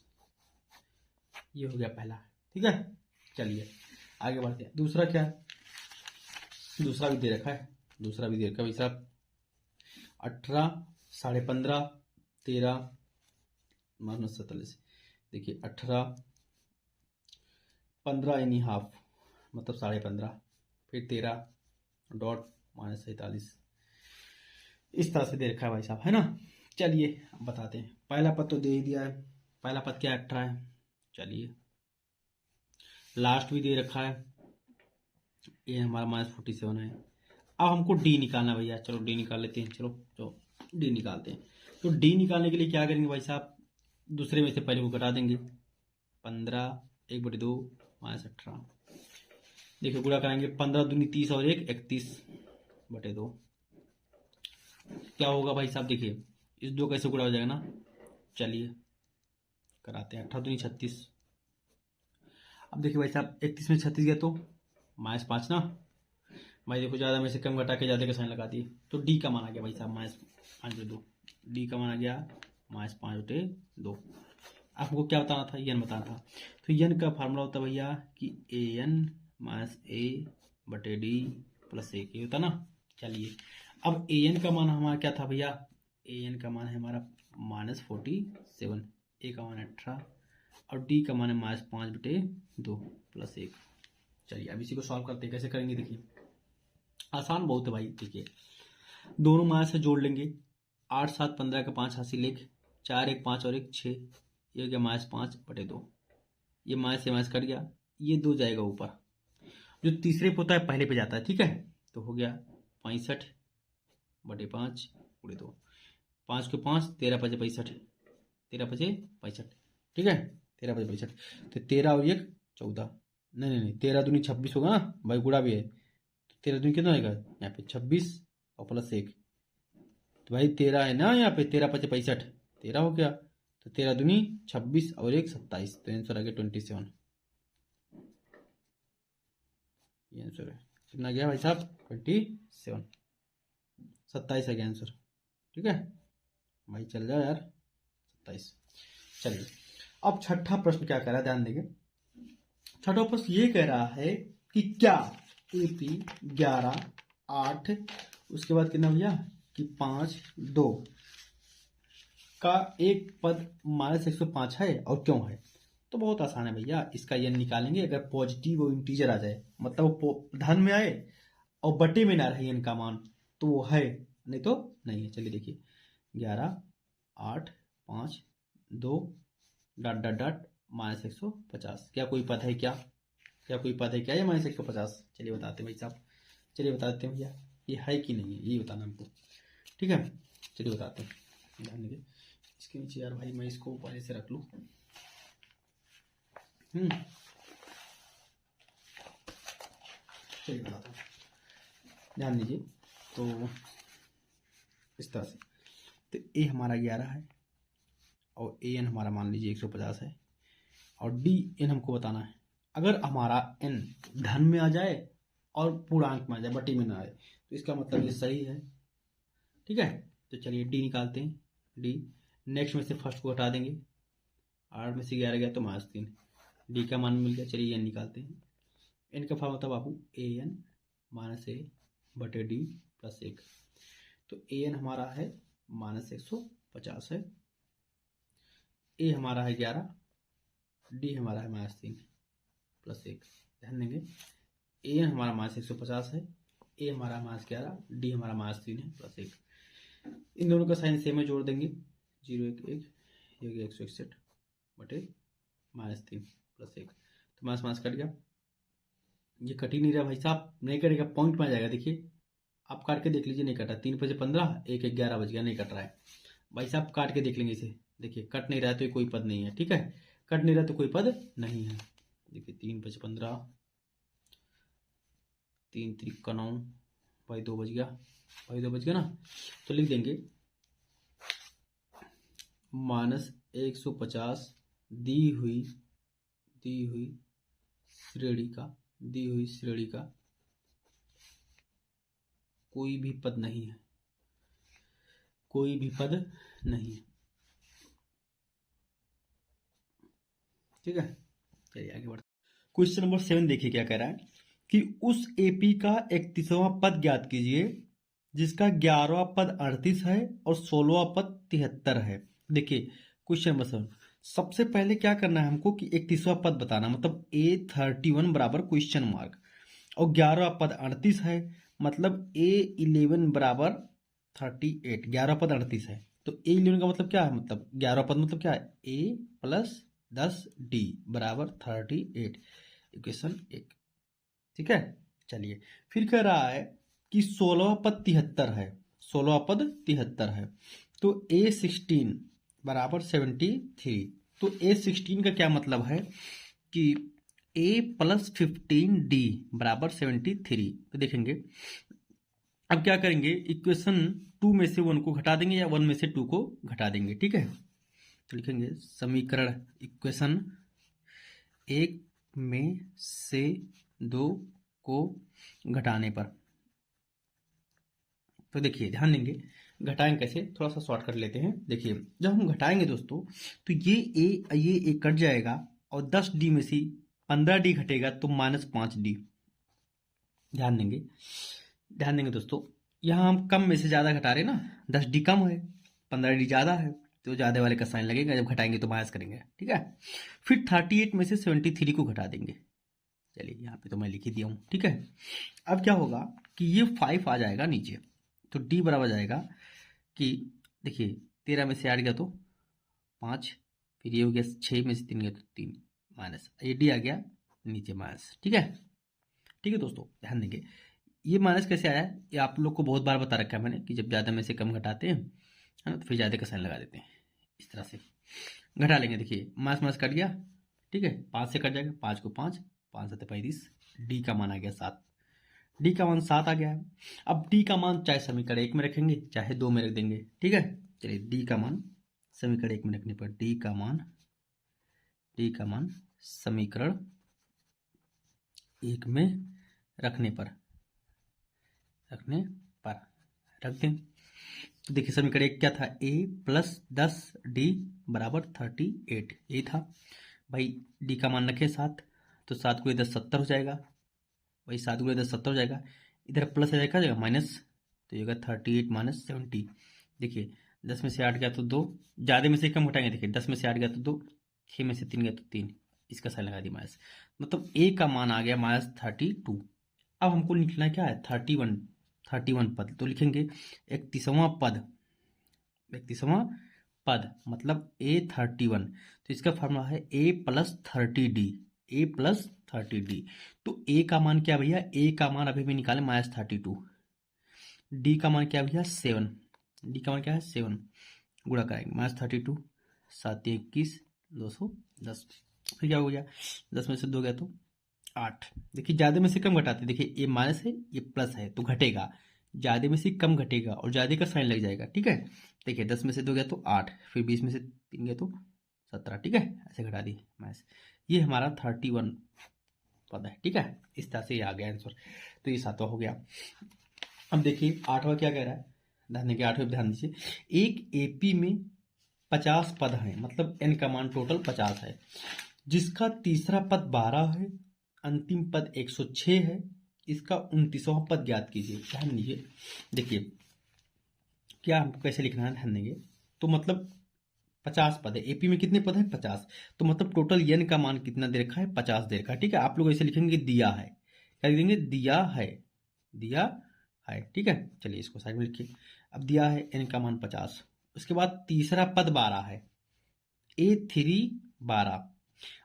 ये हो गया पहला। ठीक है, चलिए आगे बढ़ते हैं। दूसरा क्या है, दूसरा भी दे रखा है, दूसरा भी दे रखा है भाई साहब 18, 15.5, 13 माइनस 47। देखिए 18, 15 यानी हाफ मतलब 15.5, फिर 13 डॉट माइनस 47। इस तरह से दे रखा है भाई साहब, है ना। चलिए बताते हैं, पहला पद तो दे ही दिया है, पहला पद क्या 18 है। चलिए लास्ट भी दे रखा है, ये हमारा -47 है। अब हमको डी निकालना भैया, चलो डी निकाल लेते हैं, चलो डी निकालते हैं। तो डी निकालने के लिए क्या करेंगे भाई साहब, दूसरे में से पहले को घटा देंगे, 15 1/2 -18। देखिए गुणा कराएंगे, 15 दूनी 30 और 1 31/2। क्या होगा भाई साहब, देखिए इस 2 कैसे गुणा हो जाएगा ना, चलिए कराते हैं, 18 दूनी 36। अब देखिए भाई साहब 31 में 36 गया तो -5 ना भाई, देखो ज़्यादा में से कम घटा के ज़्यादा का साइन लगा दिए, तो डी का मान आ गया भाई साहब -5/2। डी का मान आ गया -5/2। आपको क्या बताना था, एन बताना था। तो एन का फार्मूला होता है भैया कि ए एन माइनस ए बटे डी प्लस 1 होता ना। चलिए अब ए एन का मान हमारा क्या था भैया, ए एन का मान है हमारा -47, ए का मान 18 और डी का मान है -5/2 प्लस 1। चलिए अब इसी को सॉल्व करते हैं, कैसे करेंगे देखिए, आसान बहुत है भाई। देखिए दोनों माइनस से जोड़ लेंगे, 8 7 15 का 5 हासिल 1, 4 1 5 और 1 6, ये हो गया -5/2। ये माइनस से माइनस कट गया, ये 2 जाएगा ऊपर, जो तीसरे पे होता है पहले पे जाता है। ठीक है, तो हो गया 65/5/2, 5 के 5 13 5 65, 13 5 65। ठीक है, 13 5 65, तो 13 और 1 14, नहीं 13 दूनी 26 होगा ना भाई, गुणा भी है, तो 13 दूनी कितना आएगा यहाँ पे 26 और प्लस 1, तो भाई 13 है ना यहाँ पे, 13 5 65, 13 हो गया, तो 13 दूनी 26 और 1 27, तो आंसर आ गया 27। ये आंसर है, कितना गया भाई साहब 27, 27 है गया आंसर। ठीक है भाई, चल जाओ यार 27। चलिए अब छठा प्रश्न क्या कह रहा है, ध्यान देंगे। छठा प्रश्न ये कह रहा है कि क्या AP 11 8 उसके बाद कितना भैया कि 5 2 का एक पद -105 है और क्यों है। तो बहुत आसान है भैया, इसका ये निकालेंगे, अगर पॉजिटिव और इंटीजर आ जाए, मतलब वो धन में आए और बटे में ना रहे इनका मान, तो वो है, नहीं तो नहीं है। चलिए देखिए 11 8 5 2 डॉट डॉट डॉट -150, क्या कोई पद है क्या, क्या कोई पद है क्या ये -150। चलिए बताते हैं भाई साहब, चलिए बताते हैं भैया ये है कि नहीं है, ये बताना हमको। ठीक है, चलिए बताते हैं, ध्यान दीजिए। इसके नीचे यार भाई मैं इसको पहले से रख लूँ। चलिए बताता हूँ, ध्यान दीजिए। तो इस तरह से, तो ए हमारा 11 है और ए एन हमारा मान लीजिए 150 है और डी एन हमको बताना है, अगर हमारा n धन में आ जाए और पूर्णांक में आ जाए, बटे में ना आए, तो इसका मतलब ये सही है। ठीक है, तो चलिए डी निकालते हैं। डी नेक्स्ट में से फर्स्ट को हटा देंगे, 8 में से 11 गया तो -3, डी का मान मिल गया। चलिए एन निकालते हैं। एन का फॉर्म होता है बाबू ए एन माइनस ए बटे डी प्लस 1। तो ए एन हमारा है -150 है, ए हमारा है 11, डी हमारा है -3 प्लस 1। ध्यान देंगे, ए एन हमारा -150 है, ए हमारा -11, डी हमारा -3 है प्लस 1। इन दोनों का साइन सेम है, जोड़ देंगे 0 1 1 161 बटे -3 प्लस 1। तो मास मास कट गया, ये कट ही नहीं रहा भाई साहब, नहीं कटेगा, पॉइंट में आ जाएगा। देखिए आप काट के देख लीजिए, नहीं कटा। 3 5 15, 1 1 11 बज गया, नहीं कट रहा है भाई साहब। काट के देख लेंगे इसे, देखिए कट नहीं रहा है तो ये कोई पद नहीं है। ठीक है, कट नहीं रहा तो कोई पद नहीं है। देखिए 3 5 15, 3 3 का 9, भाई 2 बज गया, भाई 2 बज गया ना। तो लिख देंगे -150 दी हुई श्रेणी का कोई भी पद नहीं है, कोई भी पद नहीं है। ठीक है, चलिए आगे बढ़ते। क्वेश्चन नंबर 7 देखिए क्या कह रहा है कि उस एपी का 31वां पद ज्ञात कीजिए जिसका 11वां पद 38 है और 16वां पद 73 है। देखिए क्वेश्चन नंबर 7, सबसे पहले क्या करना है हमको कि 31वां पद बताना, मतलब A31 बराबर क्वेश्चन मार्क, और 11वां पद 38 है, मतलब A11 बराबर 38। 11वां पद 38 है तो A11 का मतलब क्या है, मतलब 11वां पद मतलब क्या है, A प्लस 10D बराबर 38, इक्वेशन 1। ठीक है, चलिए फिर कह रहा है कि 16वां पद 73 है, 16वां पद 73 है, तो A16 बराबर 73। तो A16 का क्या मतलब है कि A प्लस 15D बराबर 73। तो देखेंगे अब क्या करेंगे, इक्वेशन 2 में से 1 को घटा देंगे या 1 में से 2 को घटा देंगे। ठीक है, तो लिखेंगे समीकरण, इक्वेशन 1 में से 2 को घटाने पर। तो देखिए ध्यान देंगे, घटाएंगे कैसे, थोड़ा सा शॉर्ट कर लेते हैं। देखिए जब हम घटाएंगे दोस्तों तो ये कट जाएगा और 10D में से 15D घटेगा तो -5D। ध्यान देंगे दोस्तों, यहाँ हम कम में से ज़्यादा घटा रहे हैं ना, 10D कम है 15D ज़्यादा है, तो ज़्यादा वाले का साइन लगेगा, जब घटाएंगे तो माइनस करेंगे। ठीक है, फिर 38 में से 73 को घटा देंगे। चलिए यहाँ पे तो मैं लिख ही दिया हूँ। ठीक है, अब क्या होगा कि ये 5 आ जाएगा नीचे, तो D बराबर जाएगा कि देखिए 13 में से 8 गया तो 5, फिर ये हो गया 6 में से 3 गया तो 3, माइनस ये D आ गया नीचे माइनस। ठीक है दोस्तों, ध्यान देंगे ये माइनस कैसे आया, ये आप लोग को बहुत बार बता रखा है मैंने कि जब ज़्यादा में से कम घटाते हैं है ना, तो फिर ज़्यादा का साइन लगा देते हैं, इस तरह से घटा लेंगे। देखिए माइनस कट गया, ठीक है, 5 से कट जाएगा, 5 को 5, 5 7 35, डी का मान आ गया 7, डी का मान 7 आ गया है। अब डी का मान चाहे समीकरण 1 में रखेंगे चाहे 2 में रख देंगे। ठीक है, चलिए डी का मान समीकरण 1 में रखने पर, डी का मान समीकरण 1 में रखने पर रख दें। तो देखिए समीकरण 1 क्या था, a प्लस 10D बराबर 38, यही था भाई। डी का मान रखें 7, तो 7 को इधर 70 हो जाएगा भाई, 7 को इधर 70 हो जाएगा, इधर प्लस आ जाएगा माइनस, तो ये 38 माइनस 70। देखिए 10 में से 8 गया तो 2, ज़्यादा में से कम घटाएंगे। देखिए 10 में से 8 गया तो 2, 6 में से 3 गया तो 3, इसका साइन लगा दिया माइनस, मतलब a का मान आ गया -32। अब हमको लिखना क्या है, 31 पद, तो लिखेंगे 31वां पद मतलब A31, तो इसका फॉर्मूला है A प्लस 30D। तो A का मान क्या भैया, A का मान अभी भी निकाले -32, D का मान क्या भैया 7, D का मान क्या है 7, गुणा करेंगे -32, 7 21 210, फिर क्या हो गया 10 में से 2 गया तो 8। देखिए ज़्यादा में से कम घटाते, देखिए ये माइनस है ये प्लस है तो घटेगा, ज़्यादा में से कम घटेगा और ज़्यादा का साइन लग जाएगा। ठीक है, देखिए 10 में से 2 गया तो 8, फिर 20 में से 3 गया तो 17। ठीक है, ऐसे घटा दी माइनस, ये हमारा 31 पद है। ठीक है, इस तरह से ये आ गया आंसर। तो ये 7वां हो गया। अब देखिए 8वां क्या कह रहा है, ध्यान देंगे 8वें ध्यान दीजिए। एक एपी में 50 पद हैं, मतलब n का मान टोटल 50 है, जिसका तीसरा पद 12 है, अंतिम पद 106 है, इसका 29वां पद ज्ञात कीजिए। ध्यान दीजिए, देखिए क्या हमको कैसे लिखना है, ध्यान देंगे। तो मतलब 50 पद है, एपी में कितने पद हैं 50, तो मतलब टोटल n का मान कितना दे रखा है 50 दे रखा है। ठीक है, आप लोग ऐसे लिखेंगे दिया है, क्या लिखेंगे दिया है, दिया है। ठीक है, चलिए इसको साइड में लिखिए। अब दिया है n का मान 50, उसके बाद तीसरा पद 12 है, A3 12,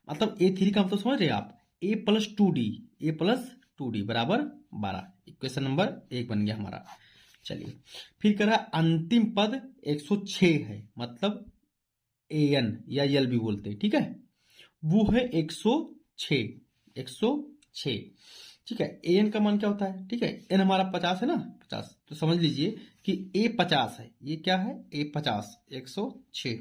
मतलब A3 का मतलब समझ रहे आप, A प्लस 2D बराबर 12। इक्वेशन नंबर 1 बन गया हमारा। चलिए फिर कह रहा अंतिम पद 106 है, मतलब AN या यल भी बोलते हैं। ठीक है, वो है 106। ठीक है, AN का मान क्या होता है, ठीक है n हमारा 50 है ना, 50, तो समझ लीजिए कि A 50 है, ये क्या है A 50, 106।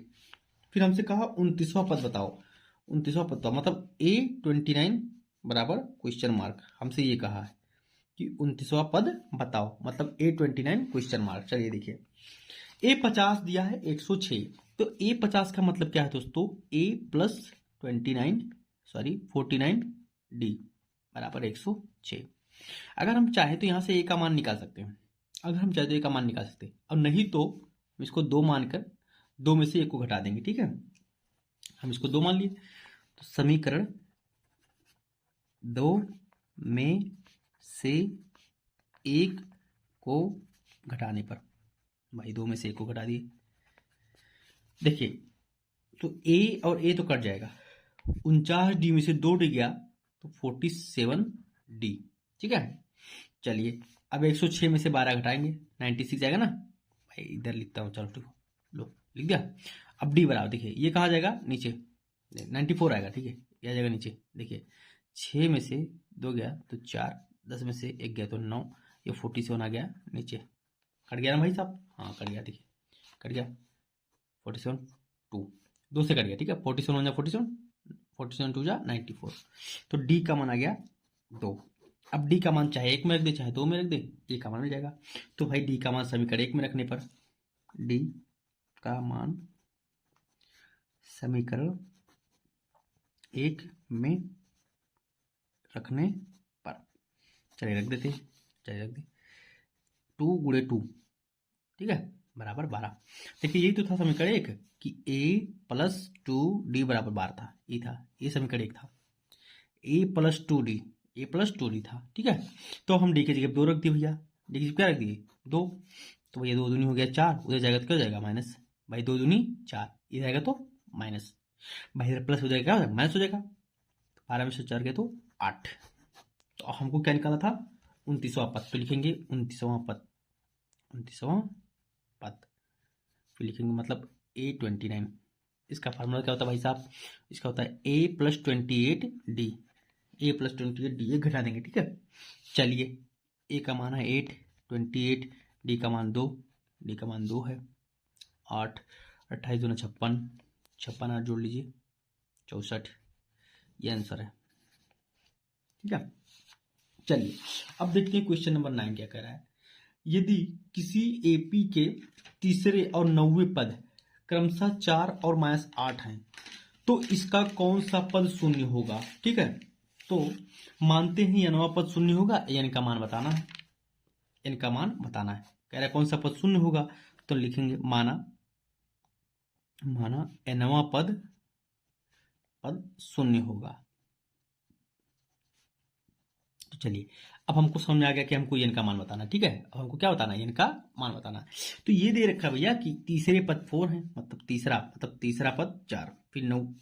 फिर हमसे कहा 29वां पद बताओ, 29वां पद बताओ, मतलब A29 बराबर क्वेश्चन मार्क, हमसे ये कहा है कि 29वां पद बताओ, मतलब A29 क्वेश्चन मार्क। चलिए देखिए A50 दिया है 106, तो A50 का मतलब क्या है दोस्तों, A प्लस 49D बराबर 106। अगर हम चाहे तो यहां से A का मान निकाल सकते हैं, अगर हम चाहे तो A का मान निकाल सकते हैं, और नहीं तो हम इसको 2 मानकर 2 में से 1 को घटा देंगे। ठीक है, हम इसको 2 मान लिए, तो समीकरण 2 में से 1 को घटाने पर, भाई 2 में से 1 को घटा दिए, देखिए तो A और A तो कट जाएगा, 49D में से 2D गया तो 47D। ठीक है, चलिए अब 106 में से 12 घटाएंगे, 96 आएगा ना, भाई इधर लिखता हूँ, चलो ठीक लो लिख दिया। अब D बराबर, देखिए ये कहाँ जाएगा नीचे, 94 आएगा। ठीक है, यह जाएगा नीचे, देखिए 6 में से 2 गया तो 4, 10 में से 1 गया तो 9, ये 47 आ गया नीचे, कट गया ना भाई साहब, हाँ कट गया, देखिए कट गया 47, 2 से कट गया। ठीक है, 47 1 जा 47, 47 2 जा 94, तो D का मान आ गया 2। अब D का मान चाहे 1 में रख दे चाहे 2 में रख दे, D का मान मिल जाएगा। तो भाई D का मान समीकरण 1 में रखने पर, D का मान समीकरण 1 में रखने पर, चलिए रख देते, चलिए रख दे 2 गुणे 2, ठीक है बराबर 12। देखिए यही तो था समीकरण 1 कि A प्लस 2D बराबर 12 था, ये था, ये समीकरण 1 था। A प्लस 2D था। ठीक है, तो हम D की जगह 2 रख दिए भैया, D की जगह क्या रख दिए 2, तो भैया 2 दूनी हो गया 4, उधर जाएगा तो क्या हो जाएगा माइनस, भाई 2 दूनी 4, इधर आएगा तो माइनस, भाई इधर प्लस हो जाएगा क्या माइनस हो जाएगा, 12 में से 4 गया तो 8। तो हमको क्या निकाला था 29वां पद, तो लिखेंगे 29वां पद, फिर लिखेंगे मतलब A29। इसका फार्मूला क्या होता है भाई साहब, इसका होता है A plus 28D, A plus 28D, ये घटा देंगे। ठीक है, चलिए A का मान है 8, 28, D का मान 2, D का मान 2 है, 8, 28 दूना 56, 56 8 जोड़ लीजिए 64, ये आंसर है। ठीक है, चलिए अब देखते हैं क्वेश्चन नंबर 9 क्या कह रहा है। यदि किसी एपी के तीसरे और 9वें पद क्रमशः 4 और -8 हैं, तो इसका कौन सा पद शून्य होगा। ठीक है, तो मानते हैं nवां पद शून्य होगा, n का मान बताना है, n का मान बताना है। कह रहा है कौन सा पद शून्य होगा, तो लिखेंगे माना nवां पद शून्य होगा। तो चलिए अब हमको समझ में आ गया कि हमको n का मान बताना। ठीक है, अब हमको क्या बताना है, n का मान बताना। तो ये दे रखा भैया कि तीसरे पद 4 है, मतलब तीसरा पद 4, फिर 9,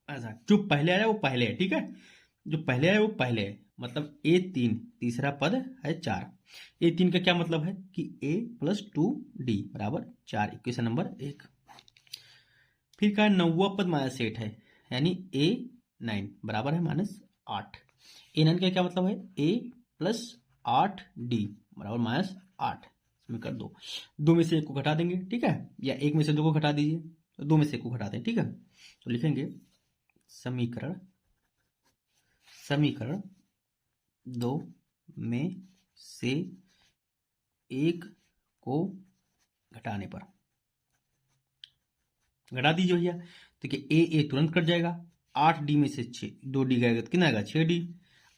ऐसा जो पहले आया वो पहले है। ठीक है, जो पहले आया वो पहले है, मतलब A3 तीसरा पद है 4। A3 का क्या मतलब है कि A प्लस 2D बराबर 4, इक्वेशन नंबर 1। फिर का 9वां पद -8 है, यानी A9 बराबर है -8। A9 का क्या मतलब है A प्लस 8D बराबर -8, समीकरण 2 में से 1 को घटा देंगे। ठीक है, या 1 में से 2 को घटा दीजिए, तो 2 में से 1 को घटा दें। ठीक है, तो लिखेंगे समीकरण समीकरण 2 में से एक को घटाने पर। घटा दीजिए भैया। देखिए ए तुरंत कट जाएगा, 8d में से 2d गएगा तो कितना आएगा 6d।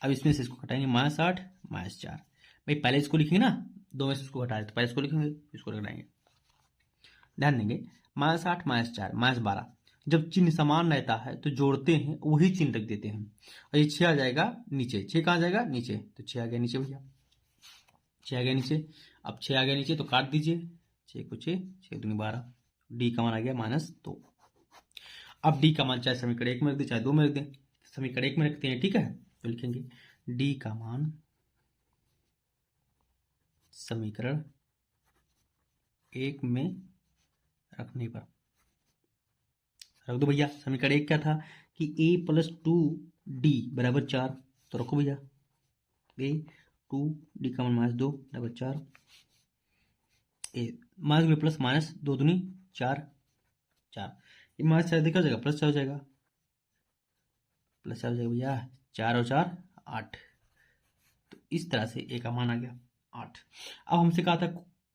अब इसमें से इसको घटाएंगे -8 -4। भाई पहले इसको लिखेंगे ना, 2 में से इसको घटा दे तो पहले इसको लिखेंगे, इसको घटाएंगे। ध्यान देंगे -8 -4 -12, जब चिन्ह समान रहता है तो जोड़ते हैं वही चिन्ह रख देते हैं। और ये 6 आ जाएगा नीचे, 6 कहाँ जाएगा नीचे, तो 6 आ गया नीचे भैया, 6 आ गया नीचे। अब 6 आ गया नीचे तो काट दीजिए, 6 को 6, 6 दूनी 12, डी का मान आ गया -2। अब डी का मान चाहे समीकरण 1 में रख दे चाहे 2 में रख दें, समीकरण 1 में रखते हैं, ठीक है। तो लिखेंगे डी का मान समीकरण 1 में रखने पर रख दो भैया। समीकरण 1 क्या था कि a + 2d = 4, तो रखो भैया a 2d का मान -2 = 4, प्लस -2 दूनी 4, 4 ये -4 देखा जाएगा, +4 हो जाएगा, +4 हो जाएगा भैया, 4 और 4 8। तो इस तरह से a का मान आ गया 8। अब हमसे कहा था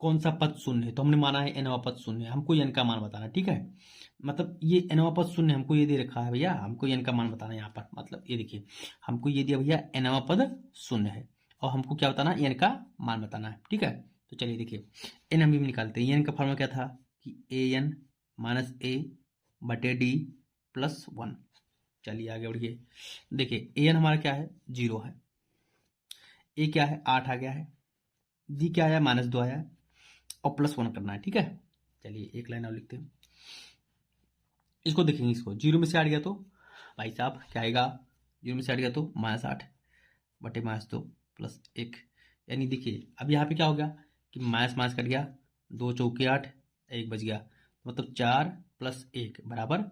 कौन सा पद शून्य है, तो हमने माना है nवां पद शून्य है, हमको n का मान बताना, ठीक है। मतलब ये nवां पद शून्य हमको ये दे रखा है भैया, हमको n का मान बताना है यहाँ पर। मतलब ये देखिए हमको ये दिया भैया nवां पद शून्य है और हमको क्या बताना है, n का मान बताना है, ठीक है। तो चलिए देखिए n हम भी निकालते हैं। n का फॉर्मूला क्या था कि an - a बटे d + 1। चलिए आगे बढ़िए। देखिए an हमारा क्या है 0 है, a क्या है 8 आ गया है, d क्या आया -2 आया है और +1 करना है, ठीक है। चलिए एक लाइन और लिखते हैं, इसको देखेंगे। इसको 0 में से हट गया तो भाई साहब क्या आएगा, 0 में से हट गया तो -8 बटे -2 + 1। यानी देखिए अब यहाँ पे क्या हो गया कि माइनस कट गया, 2 चौके 8, 1 बच गया, मतलब 4 + 1 =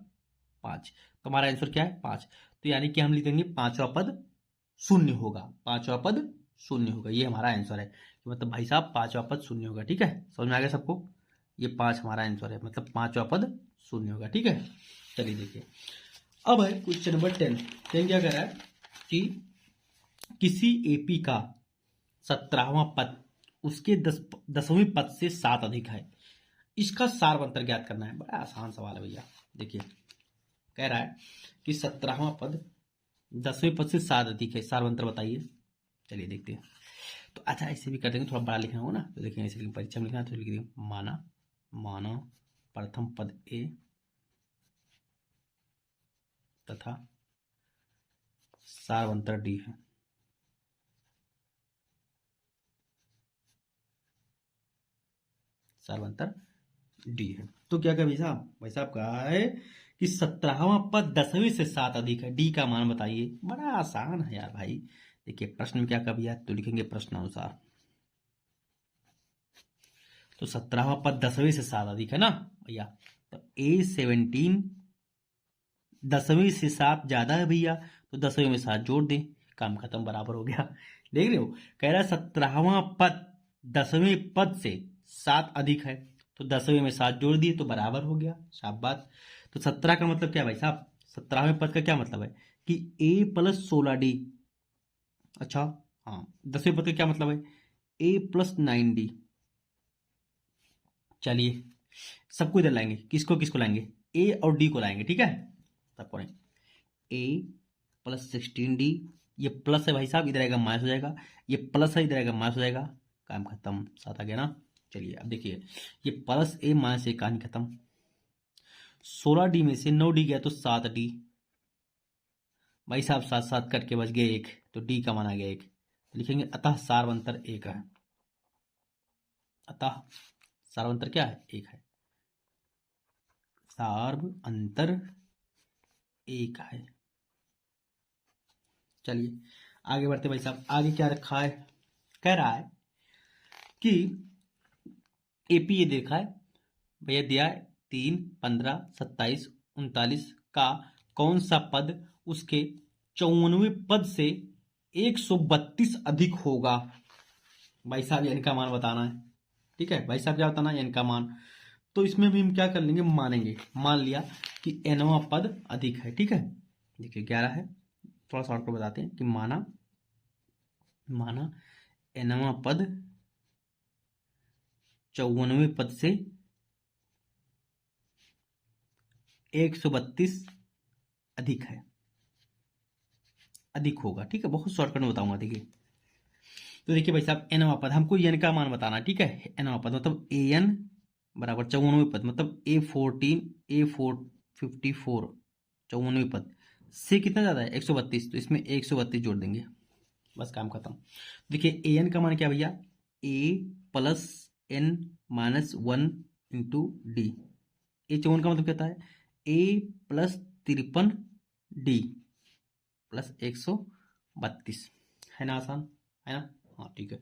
5। तो हमारा आंसर क्या है 5। तो यानी कि हम लिख देंगे 5वां पद शून्य होगा, 5वां पद शून्य होगा, ये हमारा आंसर है। मतलब भाई साहब 5वां पद शून्य होगा, ठीक है। समझ में आ गया सबको, ये 5 हमारा आंसर है, मतलब 5वां पद शून्य होगा, ठीक है। चलिए देखिए अब है क्वेश्चन नंबर 10। क्या कह रहा है कि किसी एपी का 17वां पद उसके 10वें पद से 7 अधिक है, इसका सारवंतर ज्ञात करना है। बड़ा आसान सवाल है भैया। देखिए कह रहा है कि 17वां पद 10वें पद से 7 अधिक है, सारवंतर बताइए। चलिए देखते हैं। तो अच्छा ऐसे भी कर देंगे, थोड़ा बड़ा लिखना होगा ना, तो देखेंगे ऐसे परीक्षा में लिखना, तो लिख देंगे माना प्रथम पद ए तथा सारवंतर डी है। सारवंतर डी है। तो क्या कहा भाई साहब कहा है कि 17वां पद 10वें से 7 अधिक है, डी का मान बताइए। बड़ा आसान है यार भाई। देखिए प्रश्न में क्या कहा भैया, तो लिखेंगे प्रश्नानुसार। तो 17वां पद 10वें से 7 अधिक है ना भैया, तो A17 10वें से 7 ज्यादा है भैया, तो 10वें में 7 जोड़ दें, काम खत्म, बराबर हो गया। देख रहे हो, कह रहा है 17वां पद 10वें पद से 7 अधिक है, तो 10वें में 7 जोड़ दिए तो बराबर हो गया, शाबाश। तो 17 का मतलब क्या है भाई साहब, 17वें पद का क्या मतलब है कि a + 16d। अच्छा हाँ, 10वें पद का क्या मतलब है a + 9d। चलिए सबको इधर लाएंगे, किसको किसको लाएंगे, a और d को लाएंगे, ठीक है। तब पढ़ें a + 16d, ये प्लस है भाई साहब, इधर आएगा माइनस हो जाएगा, ये प्लस है इधर आएगा माइनस हो जाएगा, काम खत्म, 7 आ गया ना। चलिए अब देखिए ये +a - a कहानी खत्म। 16d में से 9d गया तो 7d, भाई साहब 7 7 करके बच गए 1, तो d का मान आ गया 1। तो लिखेंगे अतः सारवंतर 1 है। अतः सारवंतर क्या है 1 है, सारवंतर 1 है। चलिए आगे बढ़ते भाई साहब। आगे क्या रखा है, कह रहा है कि एपी ये देखा है भैया, दिया है 3 15 27 39 का कौन सा पद उसके 54वें पद से 132 अधिक होगा। भाई साहब n का मान बताना है, ठीक है। भाई साहब क्या बताना है, n का मान। तो इसमें भी हम क्या कर लेंगे, मानेंगे, मान लिया कि nवां पद अधिक है, ठीक है। देखिए 11 है थोड़ा शॉर्ट कर बताते हैं कि माना nवां पद 54वें पद से 132 अधिक है, अधिक होगा। ठीक है, बहुत शॉर्टकट में बताऊंगा। देखिए तो देखिए भाई साहब, nवां पद हमको n का मान बताना। ठीक है, nवां पद मतलब an बराबर 54वें पद मतलब A14 A54 54वें पद से कितना ज्यादा है 132, तो इसमें 132 जोड़ देंगे, बस काम खत्म। देखिए an का मान क्या भैया, a plus n minus 1 into d. A 54 का मतलब क्या होता है, a प्लस 53 डी प्लस 132। है ना आसान, है ना? हाँ ठीक है,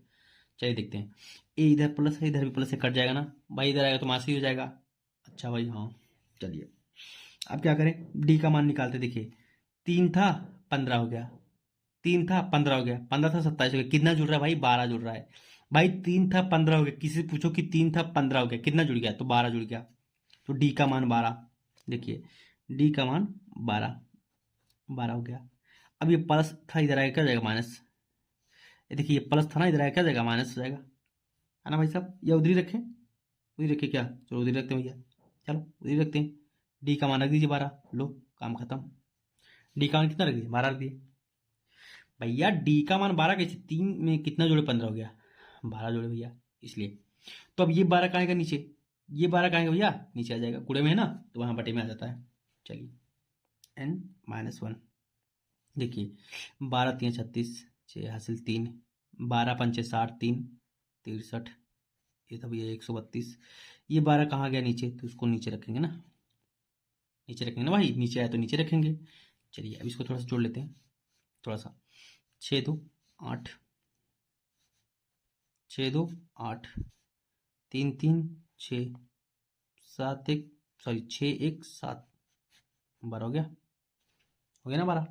चलिए देखते हैं। ए इधर प्लस है, इधर भी प्लस से कट जाएगा ना भाई, इधर आएगा तो मासी हो जाएगा। अच्छा भाई हाँ, चलिए अब क्या करें, डी का मान निकालते। देखिए 3 था 15 हो गया, 3 था 15 हो गया, 15 था 27 हो गया, कितना जुड़ रहा है भाई, 12 जुड़ रहा है। भाई 3 था 15 हो गया, किसी से पूछो कि 3 था 15 हो गया कितना जुड़ गया, तो 12 जुड़ गया, तो डी का मान 12। देखिए डी का मान 12 हो गया। अब ये प्लस था, इधर आएगा क्या हो जाएगा, माइनस। ये देखिए ये प्लस था ना, इधर आएगा क्या हो जाएगा, माइनस हो जाएगा, है ना भाई साहब। या उधर ही रखें, उधर रखे क्या, चलो उधर रखते हैं भैया, चलो उधर रखते हैं। डी का मान रख दीजिए 12, लो काम खत्म। डी का मान कितना रख दिए, 12 रख दिए। भैया डी का मान 12 कैसे, 3 में कितना जोड़े 15 हो गया, 12 जोड़े भैया, इसलिए। तो अब ये 12 कहाँ आएगा नीचे, ये 12 कहाँ आएगा भैया, नीचे आ जाएगा, गुणे में है ना, तो वहां बटे में आ जाता है। चलिए n-1, देखिए 12 3 36, 6 हासिल 3, 12 पंचे 60, 3 63, ये तब ये 132। ये 12 कहाँ गया नीचे, तो उसको नीचे रखेंगे ना, नीचे रखेंगे ना भाई, नीचे आया तो नीचे रखेंगे। चलिए अब इसको थोड़ा सा जोड़ लेते हैं, थोड़ा सा। 6 2 8, 6 2 8, 3 3 6, 7 1 सॉरी 6 1 7, 12 हो गया ना 12।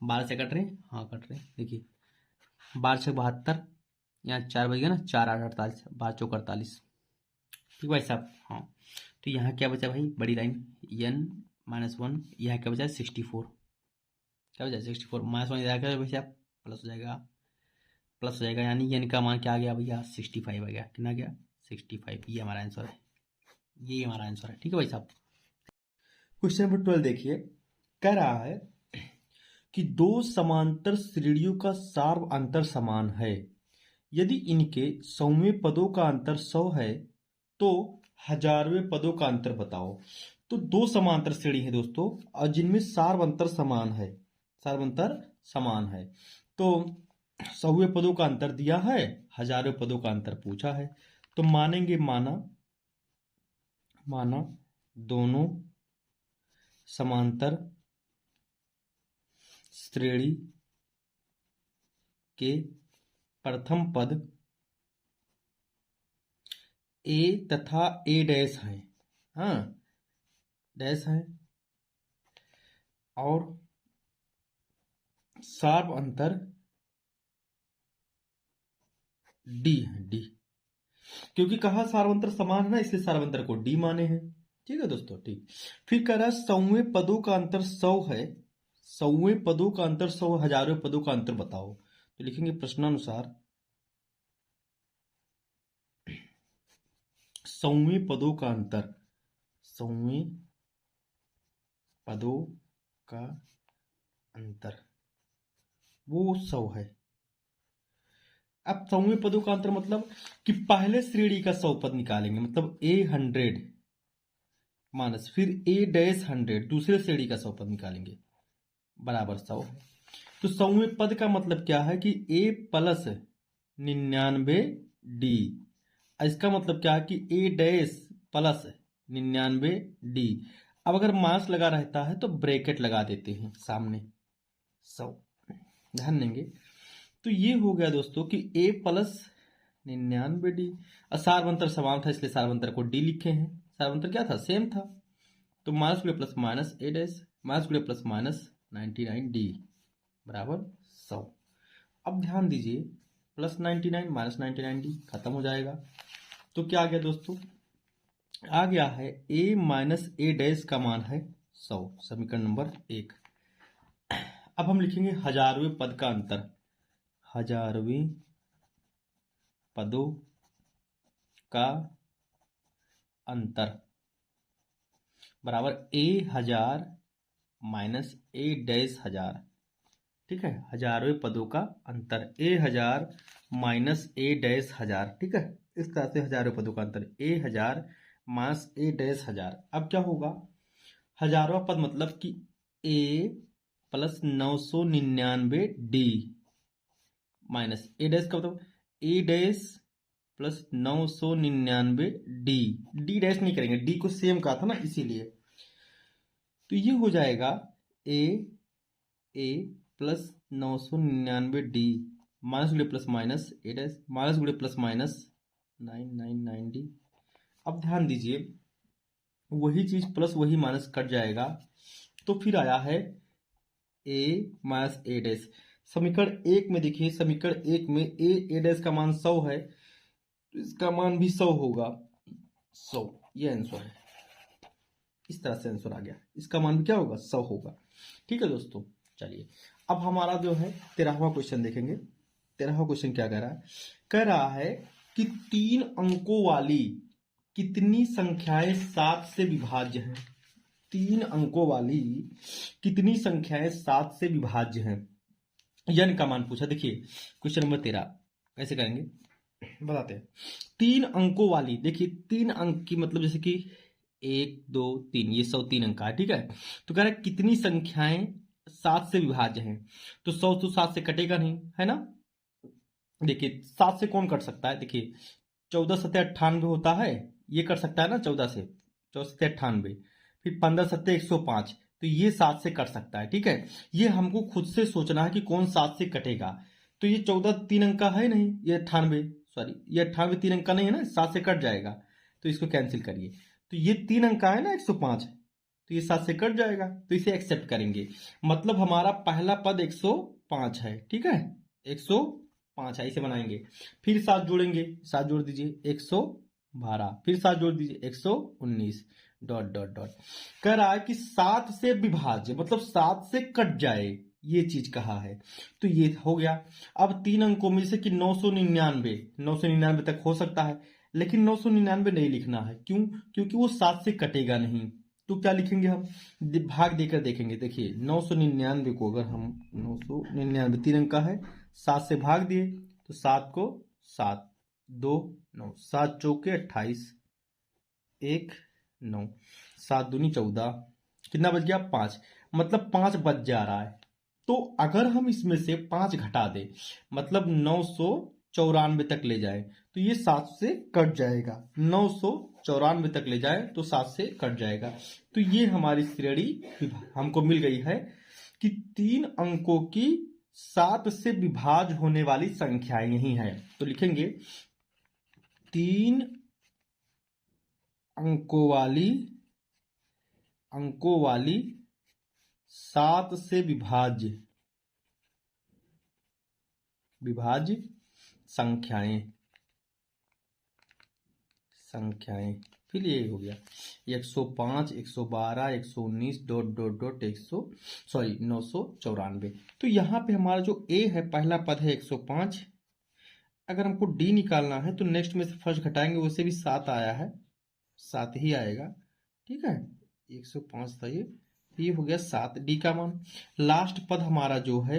12 से कट रहे हैं, हाँ कट रहे हैं। देखिए 12 6 72, यहाँ 4 बज गया ना, 4 8 48, 12 चौक 48। ठीक भाई साहब, हाँ। तो यहाँ क्या बचा भाई, बड़ी लाइन n-1, यहाँ क्या बचा 64, क्या बचा 64, -1 इधर क्या भैया प्लस हो जाएगा, प्लस हो जाएगा, यानी n का मान क्या आ गया भैया 65 आ गया। कितना गया 65, ये हमारा आंसर है, ये हमारा आंसर है। ठीक है भाई साहब। क्वेश्चन नंबर 12 देखिए, कह रहा है कि दो समांतर श्रेणियों का सार्व अंतर समान है, यदि इनके 100वें पदों का अंतर 100 है तो 1000वें पदों का अंतर बताओ। तो दो समांतर श्रेणी है दोस्तों, और जिनमें सार्व अंतर समान है, सार्व अंतर समान है, तो 100वें पदों का अंतर दिया है, 1000वें पदों का अंतर पूछा है, तो मानेंगे माना दोनों समांतर श्रेणी के प्रथम पद ए तथा ए डैश है, हाँ डैश है, और सार्व अंतर डी है, डी। क्योंकि कहा सार्वंतर समान है ना, इसलिए सार्वंतर को डी माने हैं। ठीक है दोस्तों, ठीक। फिर कह रहा है 100वें पदों का अंतर 100 है, 100वें पदों का अंतर 100, 1000वें पदों का अंतर बताओ। तो लिखेंगे प्रश्नानुसार 100वें पदों का अंतर, 100वें पदों का अंतर वो 100 है। अब 100वें पदों का अंतर मतलब कि पहले श्रेणी का 100 पद निकालेंगे, मतलब A100 माइनस फिर A-100 दूसरे श्रेणी का 100 पद निकालेंगे, बराबर 100 है। तो 100वें पद का मतलब क्या है कि A प्लस 99D, इसका मतलब क्या है कि A प्लस 99D। अब अगर मास लगा रहता है तो ब्रैकेट लगा देते हैं सामने 100, ध्यान देंगे। तो ये हो गया दोस्तों कि A प्लस 99D, और सार्वंतर समान था इसलिए सार्वंतर को D लिखे हैं। सार्वंतर क्या था, सेम था, तो माइनस गुणे plus minus A dash, minus गुणे प्लस माइनस 99D बराबर 100। अब ध्यान दीजिए, प्लस 99 माइनस 99D खत्म हो जाएगा, तो क्या आ गया दोस्तों, आ गया है A माइनस A डैश का मान है 100, समीकरण नंबर 1। अब हम लिखेंगे हजारवें पद का अंतर, हजारवें पदों का अंतर बराबर ए हजार माइनस ए डैश हजार। ठीक है, हजारवें पदों का अंतर ए हजार माइनस ए डैश हजार। ठीक है, इस तरह से हजारवें पदों का अंतर ए हजार माइनस ए डैश हजार। अब क्या होगा, हजारवा पद मतलब कि a plus 999 d minus a dash का मतलब a dash plus 999 d. D dash नहीं करेंगे, डी को सेम कहा था ना इसीलिए। तो ये हो जाएगा ए प्लस 999 डी माइनस गुड़े plus minus a dash minus गुड़े प्लस माइनस 999 डी। अब ध्यान दीजिए, वही चीज प्लस वही माइनस कट जाएगा, तो फिर आया है ए माइनस ए डैश। समीकरण 1 में देखिए, समीकरण 1 में ए डैश का मान 100 है, तो इसका मान भी 100 होगा, 100। ये आंसर है, इस तरह से आंसर आ गया, इसका मान भी क्या होगा, 100 होगा। ठीक है दोस्तों, चलिए अब हमारा जो है 13वां क्वेश्चन देखेंगे। 13वां क्वेश्चन क्या कह रहा है कि 3 अंकों वाली कितनी संख्याएं 7 से विभाज्य हैं। 3 अंकों वाली कितनी संख्याएं 7 से विभाज्य हैं, यन का मान पूछा। देखिए क्वेश्चन नंबर 13 कैसे करेंगे बताते हैं। 3 अंकों वाली, देखिए 3 अंक की मतलब जैसे कि 1 2 3, ये 103 अंक है। ठीक है, तो कह रहा है कितनी संख्याएं 7 से विभाज्य हैं, तो 100 तो 7 से कटेगा नहीं, है ना। देखिए 7 से कौन कट सकता है, देखिए 14 सत्ते 98 होता है, ये कट सकता है ना 14 से, 14 सत्ते 98, फिर 15 सत्ते 105, तो ये 7 से कट सकता है। ठीक है, ये हमको खुद से सोचना है कि कौन 7 से कटेगा। तो ये 14 3 अंक का है नहीं, ये 98, सॉरी ये 98 3 अंक का नहीं है ना, 7 से कट जाएगा, तो इसको कैंसिल करिए। तो ये 3 अंक का है ना 105, तो ये 7 से कट जाएगा, तो इसे एक्सेप्ट करेंगे। मतलब हमारा पहला पद 105 है। ठीक है, 105 है, इसे बनाएंगे। फिर 7 जोड़ेंगे, 7 जोड़ दीजिए 112, फिर 7 जोड़ दीजिए 119, डॉट डॉट डॉट। कह रहा है कि 7 से विभाज्य मतलब 7 से कट जाए, ये चीज कहा है, तो ये हो गया। अब 3 अंकों में से कि 999 तक हो सकता है, लेकिन 999 नहीं लिखना है, क्यों, क्योंकि वो 7 से कटेगा नहीं। तो क्या लिखेंगे हम, भाग देकर देखेंगे। देखिए 999 को अगर हम 999 3 अंक का है, 7 से भाग दिए तो 7 को 7 2 9, 7 चौके 28, 1 9, 7 दूनी 14, कितना बच गया 5, मतलब 5 बच जा रहा है। तो अगर हम इसमें से 5 घटा दे मतलब 994 तक ले जाए, तो ये 7 से कट जाएगा। 994 तक ले जाए तो 7 से कट जाएगा। तो ये हमारी श्रेणी हमको मिल गई है कि 3 अंकों की 7 से विभाज्य होने वाली संख्याएं यही है। तो लिखेंगे 3 अंकों वाली 7 से विभाज्य संख्याएं। फिर ये हो गया 105 112 119 डॉट डॉट डॉट 994। तो यहाँ पे हमारा जो ए है पहला पद है 105। अगर हमको डी निकालना है तो नेक्स्ट में से फर्स्ट घटाएंगे, वैसे भी 7 आया है, 7 ही आएगा। ठीक है, 105 था ये हो गया 7, डी का मान। लास्ट पद हमारा जो है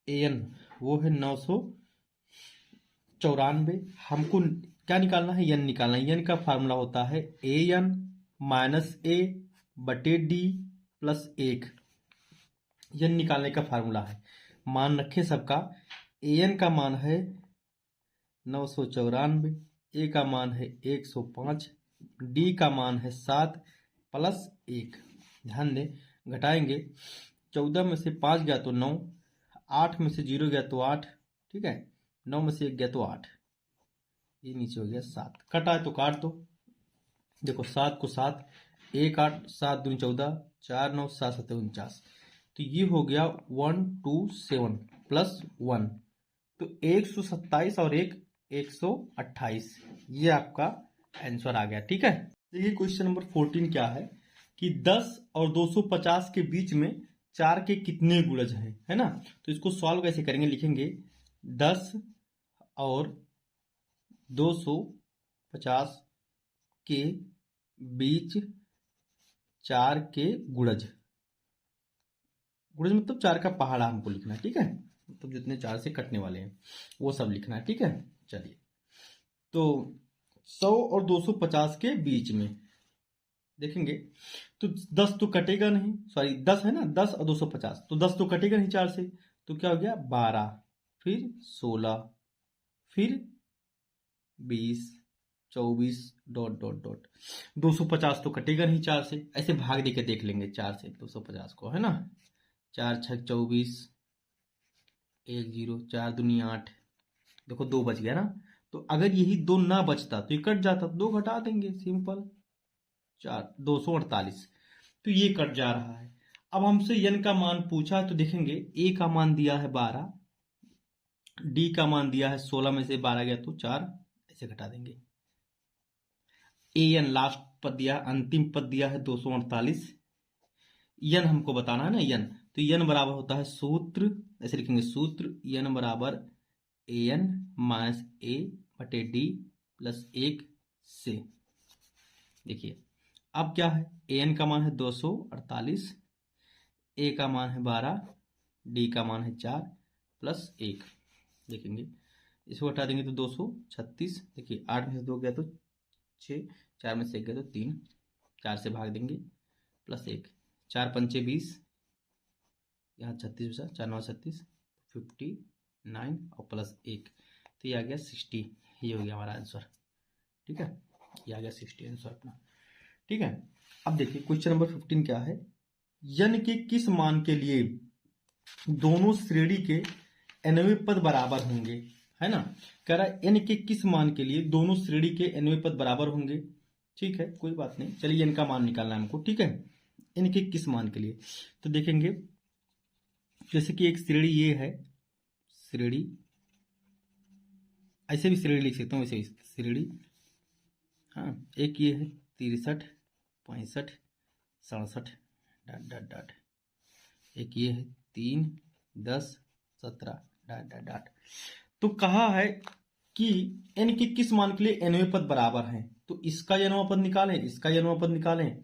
एन, वो है 994। हमको क्या निकालना है, एन निकालना है। एन का फार्मूला होता है ए एन माइनस ए बटे डी प्लस 1। एन निकालने का फार्मूला है, मान रखें सबका। ए एन का मान है 994, ए का मान है 105, डी का मान है 7 प्लस 1। ध्यान दें, घटाएंगे 14 में से 5 गया तो 9, 8 में से 0 गया तो 8, ठीक है, 9 में से 1 गया तो 8, ये नीचे हो गया 7। कटा है तो काट दो, देखो 7 को 7, 1 8, 7 दूनी 14, 4 9 7 7 49, तो ये हो गया 127 प्लस 1, तो 127 और 128, ये आपका आंसर आ गया। ठीक है, देखिए क्वेश्चन नंबर 14 क्या है कि 10 और 250 के बीच में 4 के कितने गुणज है ना। तो इसको सॉल्व कैसे करेंगे, लिखेंगे 10 और 250 के बीच 4 के गुणज। गुणज मतलब 4 का पहाड़ा हमको लिखना है, ठीक है, मतलब जितने 4 से कटने वाले हैं वो सब लिखना है, ठीक है। चलिए, तो 100 और 250 के बीच में देखेंगे तो 10 तो कटेगा नहीं, सॉरी 10 है ना, 10 और 250, तो 10 तो कटेगा नहीं 4 से, तो क्या हो गया 12, फिर 16, फिर 20, 24 डॉट डॉट डॉट। 250 तो कटेगा नहीं 4 से, ऐसे भाग दे के देख लेंगे 4 से 250 को, है ना। 4 छः 24, 1 0, 4 दूनी 8, देखो 2 बच गया ना। तो अगर यही 2 ना बचता तो ये कट जाता, 2 घटा देंगे, सिंपल। 4 248, तो ये कट जा रहा है। अब हमसे n का मान पूछा, तो देखेंगे a का मान दिया है 12, d का मान दिया है 16, में से 12 गया तो 4, ऐसे घटा देंगे। an लास्ट पद दिया, अंतिम पद दिया है 248। n हमको बताना है ना n, तो n बराबर होता है सूत्र, ऐसे लिखेंगे सूत्र n बराबर an माइनस a बटे d प्लस 1 से। देखिए अब क्या है, an का मान है 248, a का मान है 12, d का मान है 4 प्लस 1। देखेंगे इसको हटा देंगे तो 236, देखिए 8 में से 2 गया तो 6, 4 में से 1 गया तो 3, 4 से भाग देंगे प्लस 1, 4 पंचे 20, यहाँ 36 बचा, 4 9 36, 59 और प्लस 1, तो ये आ गया 60। ये हो गया हमारा आंसर, ठीक है, ये आ गया 60 आंसर अपना, ठीक है। अब देखिए क्वेश्चन नंबर 15 क्या है, n के किस मान के लिए दोनों श्रेणी के nवें पद बराबर होंगे, है ना। कह रहा है n के किस मान के लिए दोनों श्रेणी के nवें पद बराबर होंगे, ठीक है, कोई बात नहीं, चलिए n का मान निकालना है हमको, ठीक है। n के किस मान के लिए, तो देखेंगे जैसे कि एक श्रेणी ये है, श्रेणी, ऐसे भी श्रेणी लिख सकता हूँ, वैसे श्रेणी, हाँ, एक ये है 63, 65, 67 डॉट डॉट डॉट, एक ये है 3, 10, 17 डॉट डॉट डॉट। तो कहा है कि n के किस मान के लिए nवें पद बराबर हैं, तो इसका nवां पद निकालें, इसका nवां पद निकालें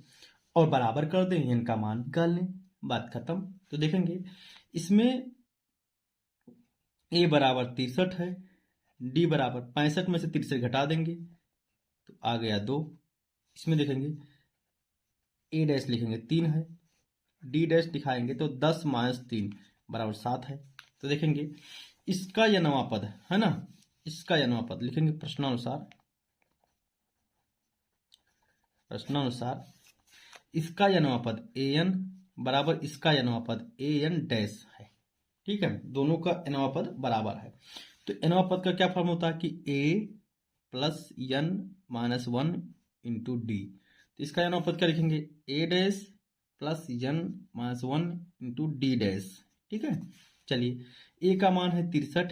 और बराबर कर दें, n का मान निकाल लें, बात खत्म। तो देखेंगे इसमें a बराबर 63 है, d बराबर 65 में से 63 घटा देंगे तो आ गया 2। इसमें देखेंगे a डैश लिखेंगे 3 है, d डैश दिखाएंगे तो 10 माइनस 3 बराबर 7 है। तो देखेंगे इसका nवां पद है ना, इसका nवां पद लिखेंगे प्रश्नानुसार, प्रश्नानुसार इसका nवां पद an बराबर इसका nवां पद an डैश है, ठीक है, दोनों का nवां पद बराबर है। तो nवां पद का क्या फॉर्म होता है कि a plus n minus 1 into d, तो इसका nवां पद क्या लिखेंगे, a dash plus n minus 1 into D dash, ठीक है। चलिए a का मान है 63,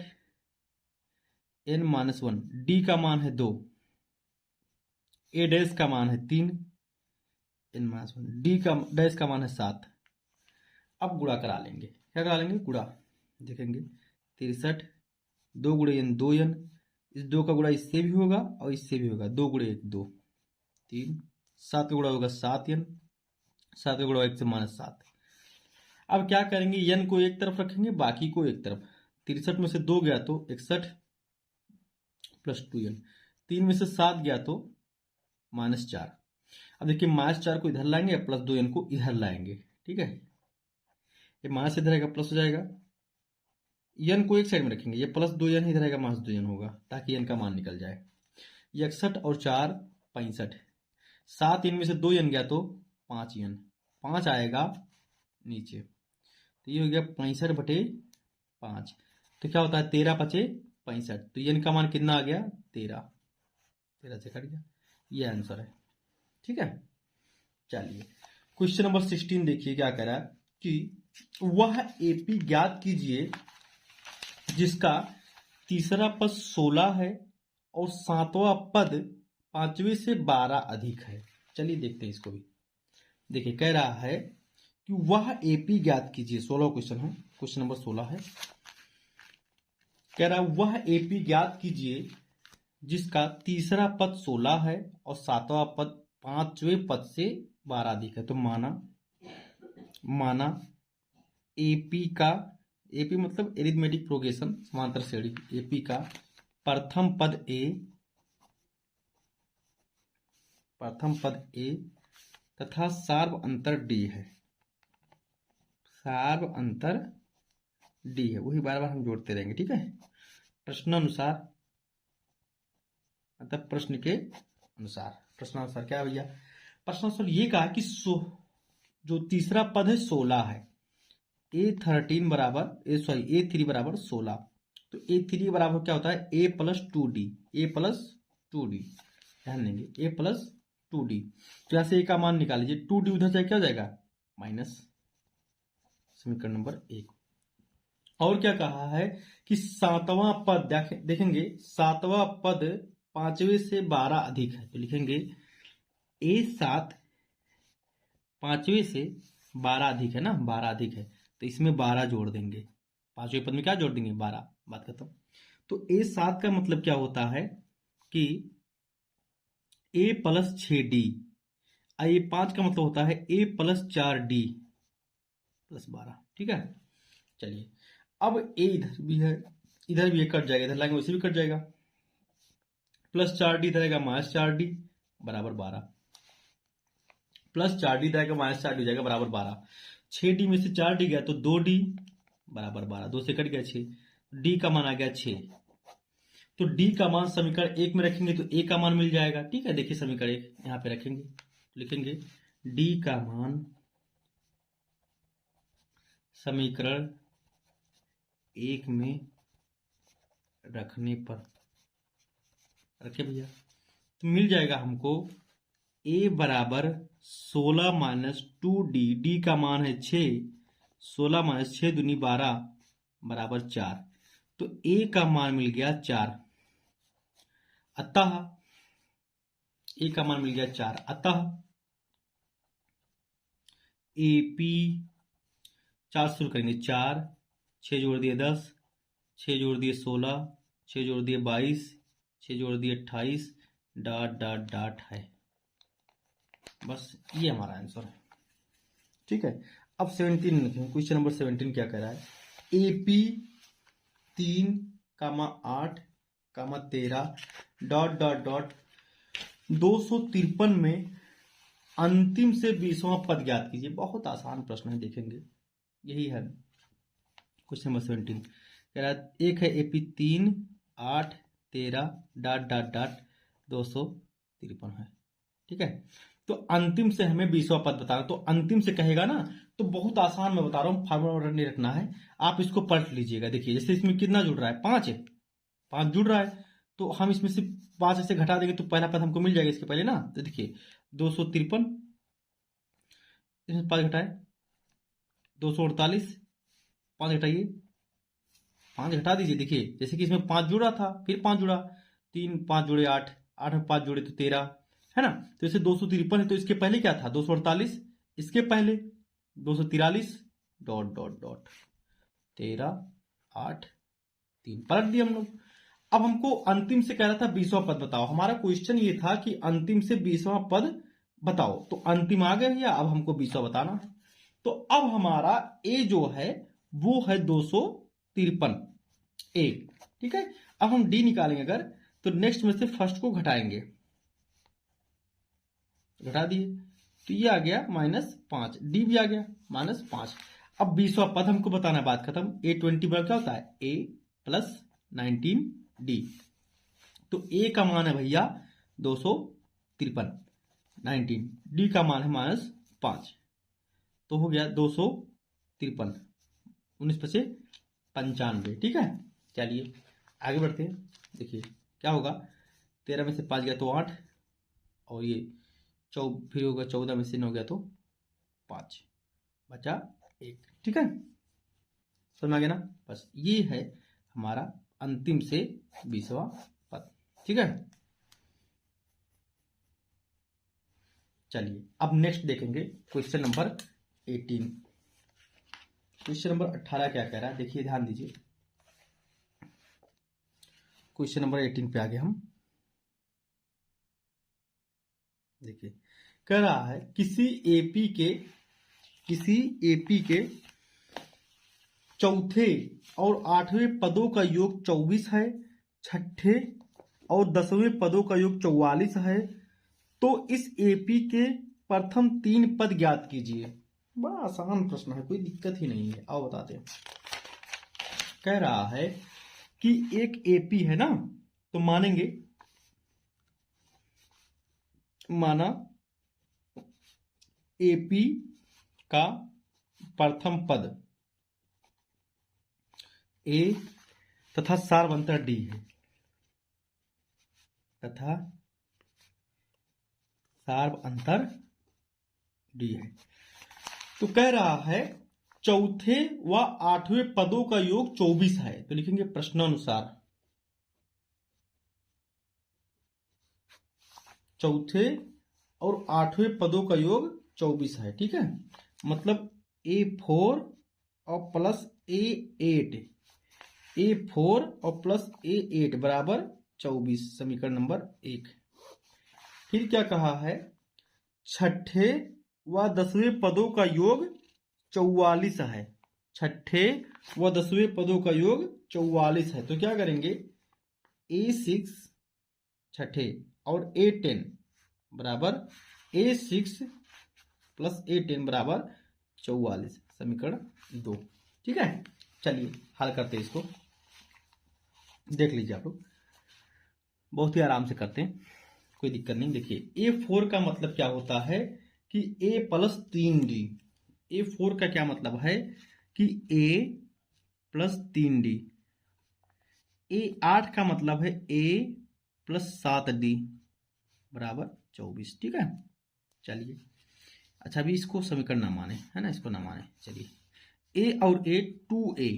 n माइनस 1, d का मान है 2, a डैश का मान है 3, n माइनस 1, d का डैश का मान है 7। अब गुणा करा लेंगे, क्या करा लेंगे, गुणा, देखेंगे 63, 2 गुणे n 2n, इस 2 का गुणा इससे भी होगा और इससे भी होगा, 2 गुणे 1 2, 3, 7 का गुणा होगा 7n, 7 का गुणा 1 से माइनस 7। अब क्या करेंगे, n को एक तरफ रखेंगे, बाकी को एक तरफ, 63 में से 2 गया तो 61 प्लस 2n, 3 में से 7 गया तो माइनस 4। अब देखिए माइनस 4 को इधर लाएंगे, प्लस 2n को इधर लाएंगे, ठीक है, ये माइनस इधर आएगा प्लस हो जाएगा, n को एक साइड में रखेंगे, ये प्लस 2n इधर आएगा माइनस 2n होगा, ताकि n का मान निकल जाए। 61 और 4 65, 7 इनमें से 2n गया तो 5n, 5 आएगा नीचे, तो ये हो गया 65/5, तो क्या होता है 13 × 5 = 65, तो n का मान कितना आ गया 13, 13 से कट गया, ये आंसर है, ठीक है। चलिए क्वेश्चन नंबर 16 देखिए क्या कह रहा है कि वह एपी ज्ञात कीजिए जिसका तीसरा पद 16 है और 7वां पद 5वें से 12 अधिक है। चलिए देखते हैं इसको भी। देखिए कह रहा है कि वह एपी ज्ञात कीजिए। 16 क्वेश्चन है, क्वेश्चन नंबर 16 है। कह रहा है वह एपी ज्ञात कीजिए जिसका तीसरा पद 16 है और सातवां पद पांचवें पद से 12 अधिक है। तो माना एपी मतलब एरिथमेटिक प्रोग्रेशन, समांतर श्रेणी। एपी का प्रथम पद ए तथा सार्व अंतर डी है। सार्व अंतर डी है, वही बार बार हम जोड़ते रहेंगे, ठीक है। प्रश्नानुसार मतलब प्रश्न के अनुसार। प्रश्नानुसार क्या है भैया? प्रश्नानुसार ये कहा कि जो तीसरा पद है 16 है। A3 बराबर 16। तो A3 बराबर क्या होता है? A plus 2D। ध्यान देंगे, A प्लस 2D। तो यहां से A का मान निकाल लीजिए। 2D उधर जाए क्या हो जाएगा? माइनस। समीकरण नंबर 1। और क्या कहा है कि सातवां पद देखेंगे, सातवां पद पांचवें से 12 अधिक है। तो लिखेंगे A7 पांचवें से 12 अधिक है ना, 12 अधिक है। तो इसमें 12 जोड़ देंगे। पांचवें पद में क्या जोड़ देंगे? 12। बात करता हूं। तो A7 का मतलब क्या होता है कि A प्लस 6D। A5 का मतलब होता है A प्लस 4D प्लस 12। ठीक है, चलिए। अब A इधर भी है, इधर भी कट जाएगा, इधर लाएंगे वैसे भी कट जाएगा। प्लस 4D इधर आएगा, माइनस 4D बराबर 12। प्लस 4D इधर आएगा, माइनस 4D हो जाएगा बराबर 12। 6D में से 4D गया तो 2D बराबर 12। 2 से कट गया 6। D का मान आ गया 6। तो D का मान समीकरण 1 में रखेंगे तो A का मान मिल जाएगा। ठीक है, देखिए समीकरण 1 यहां पे रखेंगे, लिखेंगे D का मान समीकरण 1 में रखने पर रखे भैया तो मिल जाएगा हमको A बराबर 16 माइनस 2D। D का मान है 6। 16 माइनस 6 दूनी 12 बराबर 4। तो A का मान मिल गया 4। अतः A का मान मिल गया 4। अतः AP 4 शुरू करेंगे, 4 6 जोड़ दिए 10, 6 जोड़ दिए 16, 6 जोड़ दिए 22, 6 जोड़ दिए 28 डॉट डॉट डॉट है। बस ये हमारा आंसर है। ठीक है, अब 17 लिखेंगे। क्वेश्चन नंबर 17 क्या कह रहा है? AP 3, 8, 13 डॉट डॉट डॉट 253 में अंतिम से 20वां पद ज्ञात कीजिए। बहुत आसान प्रश्न है, देखेंगे यही है क्वेश्चन नंबर 17। कह रहा है एक है AP 3, 8, 13 डॉट डॉट डॉट 253 है। ठीक है, तो अंतिम से हमें 20वां पद बताना। तो अंतिम से कहेगा ना तो बहुत आसान, मैं बता रहा हूं, फार्मूला नहीं रखना है, आप इसको पलट लीजिएगा। देखिए जैसे इसमें कितना जुड़ रहा है? 5 है, 5 जुड़ रहा है। तो हम इसमें से 5 ऐसे घटा देंगे तो पहला पद हमको मिल जाएगा इसके पहले ना। तो देखिए 253, इसमें 5 घटाए 248, 5 घटाइए 5 घटा दीजिए। देखिए जैसे कि इसमें 5 जुड़ा था, फिर 5 जुड़ा, 3 5 जुड़े 8, 8 में 5 जुड़े तो 13 है ना। तो इसे 253 है तो इसके पहले क्या था? 248। इसके पहले 243 डॉट डॉट डॉट 13 8 3 पलट दिए हम लोग। अब हमको अंतिम से कह रहा था 20वां पद बताओ। हमारा क्वेश्चन ये था कि अंतिम से 20वां पद बताओ। तो अंतिम आ गया भैया, अब हमको 20वां बताना है। तो अब हमारा ए जो है वो है 253 ए। ठीक है, अब हम डी निकालेंगे अगर, तो नेक्स्ट में से फर्स्ट को घटाएंगे, घटा दिए तो ये आ गया -5। डी भी आ गया -5। अब 20वां पद हमको बताना है, बात खत्म। A20 बराबर क्या होता है? A plus 19D। तो A का मान है भैया 253, 19, D का मान है -5। तो हो गया 253, 19 पचे 95। ठीक है, चलिए आगे बढ़ते हैं। देखिए क्या होगा, 13 में से 5 गया तो 8, और ये फिर होगा 14 में से 9 गया तो 5, बचा 1। ठीक है, समझ में आ गया ना? बस ये है हमारा अंतिम से 20वां पद। ठीक है, चलिए अब नेक्स्ट देखेंगे क्वेश्चन नंबर 18। क्वेश्चन नंबर 18 क्या कह रहा है, देखिए ध्यान दीजिए। क्वेश्चन नंबर 18 पे आगे हम देखिए, कह रहा है किसी एपी के चौथे और 8वें पदों का योग 24 है, छठे और 10वें पदों का योग 44 है, तो इस एपी के प्रथम 3 पद ज्ञात कीजिए। बड़ा आसान प्रश्न है, कोई दिक्कत ही नहीं है। आओ बताते हैं। कह रहा है कि एक एपी है ना, तो माना एपी का प्रथम पद ए तथा सार्वंतर डी है, तथा सार्वंतर डी है। तो कह रहा है चौथे व 8वें पदों का योग 24 है, तो लिखेंगे प्रश्नानुसार चौथे और 8वें पदों का योग 24 है। ठीक है, मतलब A4 और प्लस A8, A4 और प्लस A8 बराबर 24, समीकरण नंबर 1। फिर क्या कहा है, छठे व 10वें पदों का योग 44 है, छठे व 10वें पदों का योग 44 है, तो क्या करेंगे A6 छठे और A10 बराबर A6 प्लस A10 बराबर 44, समीकरण 2। ठीक है, चलिए हल करते हैं इसको, देख लीजिए आप लोग, बहुत ही आराम से करते हैं, कोई दिक्कत नहीं। देखिए A4 का मतलब क्या होता है कि A प्लस 3D। A4 का क्या मतलब है कि A प्लस 3D। A8 का मतलब है A प्लस 7D बराबर 24। ठीक है, चलिए अच्छा, अभी इसको समीकरण ना माने, है ना, इसको ना माने। चलिए A और A 2A,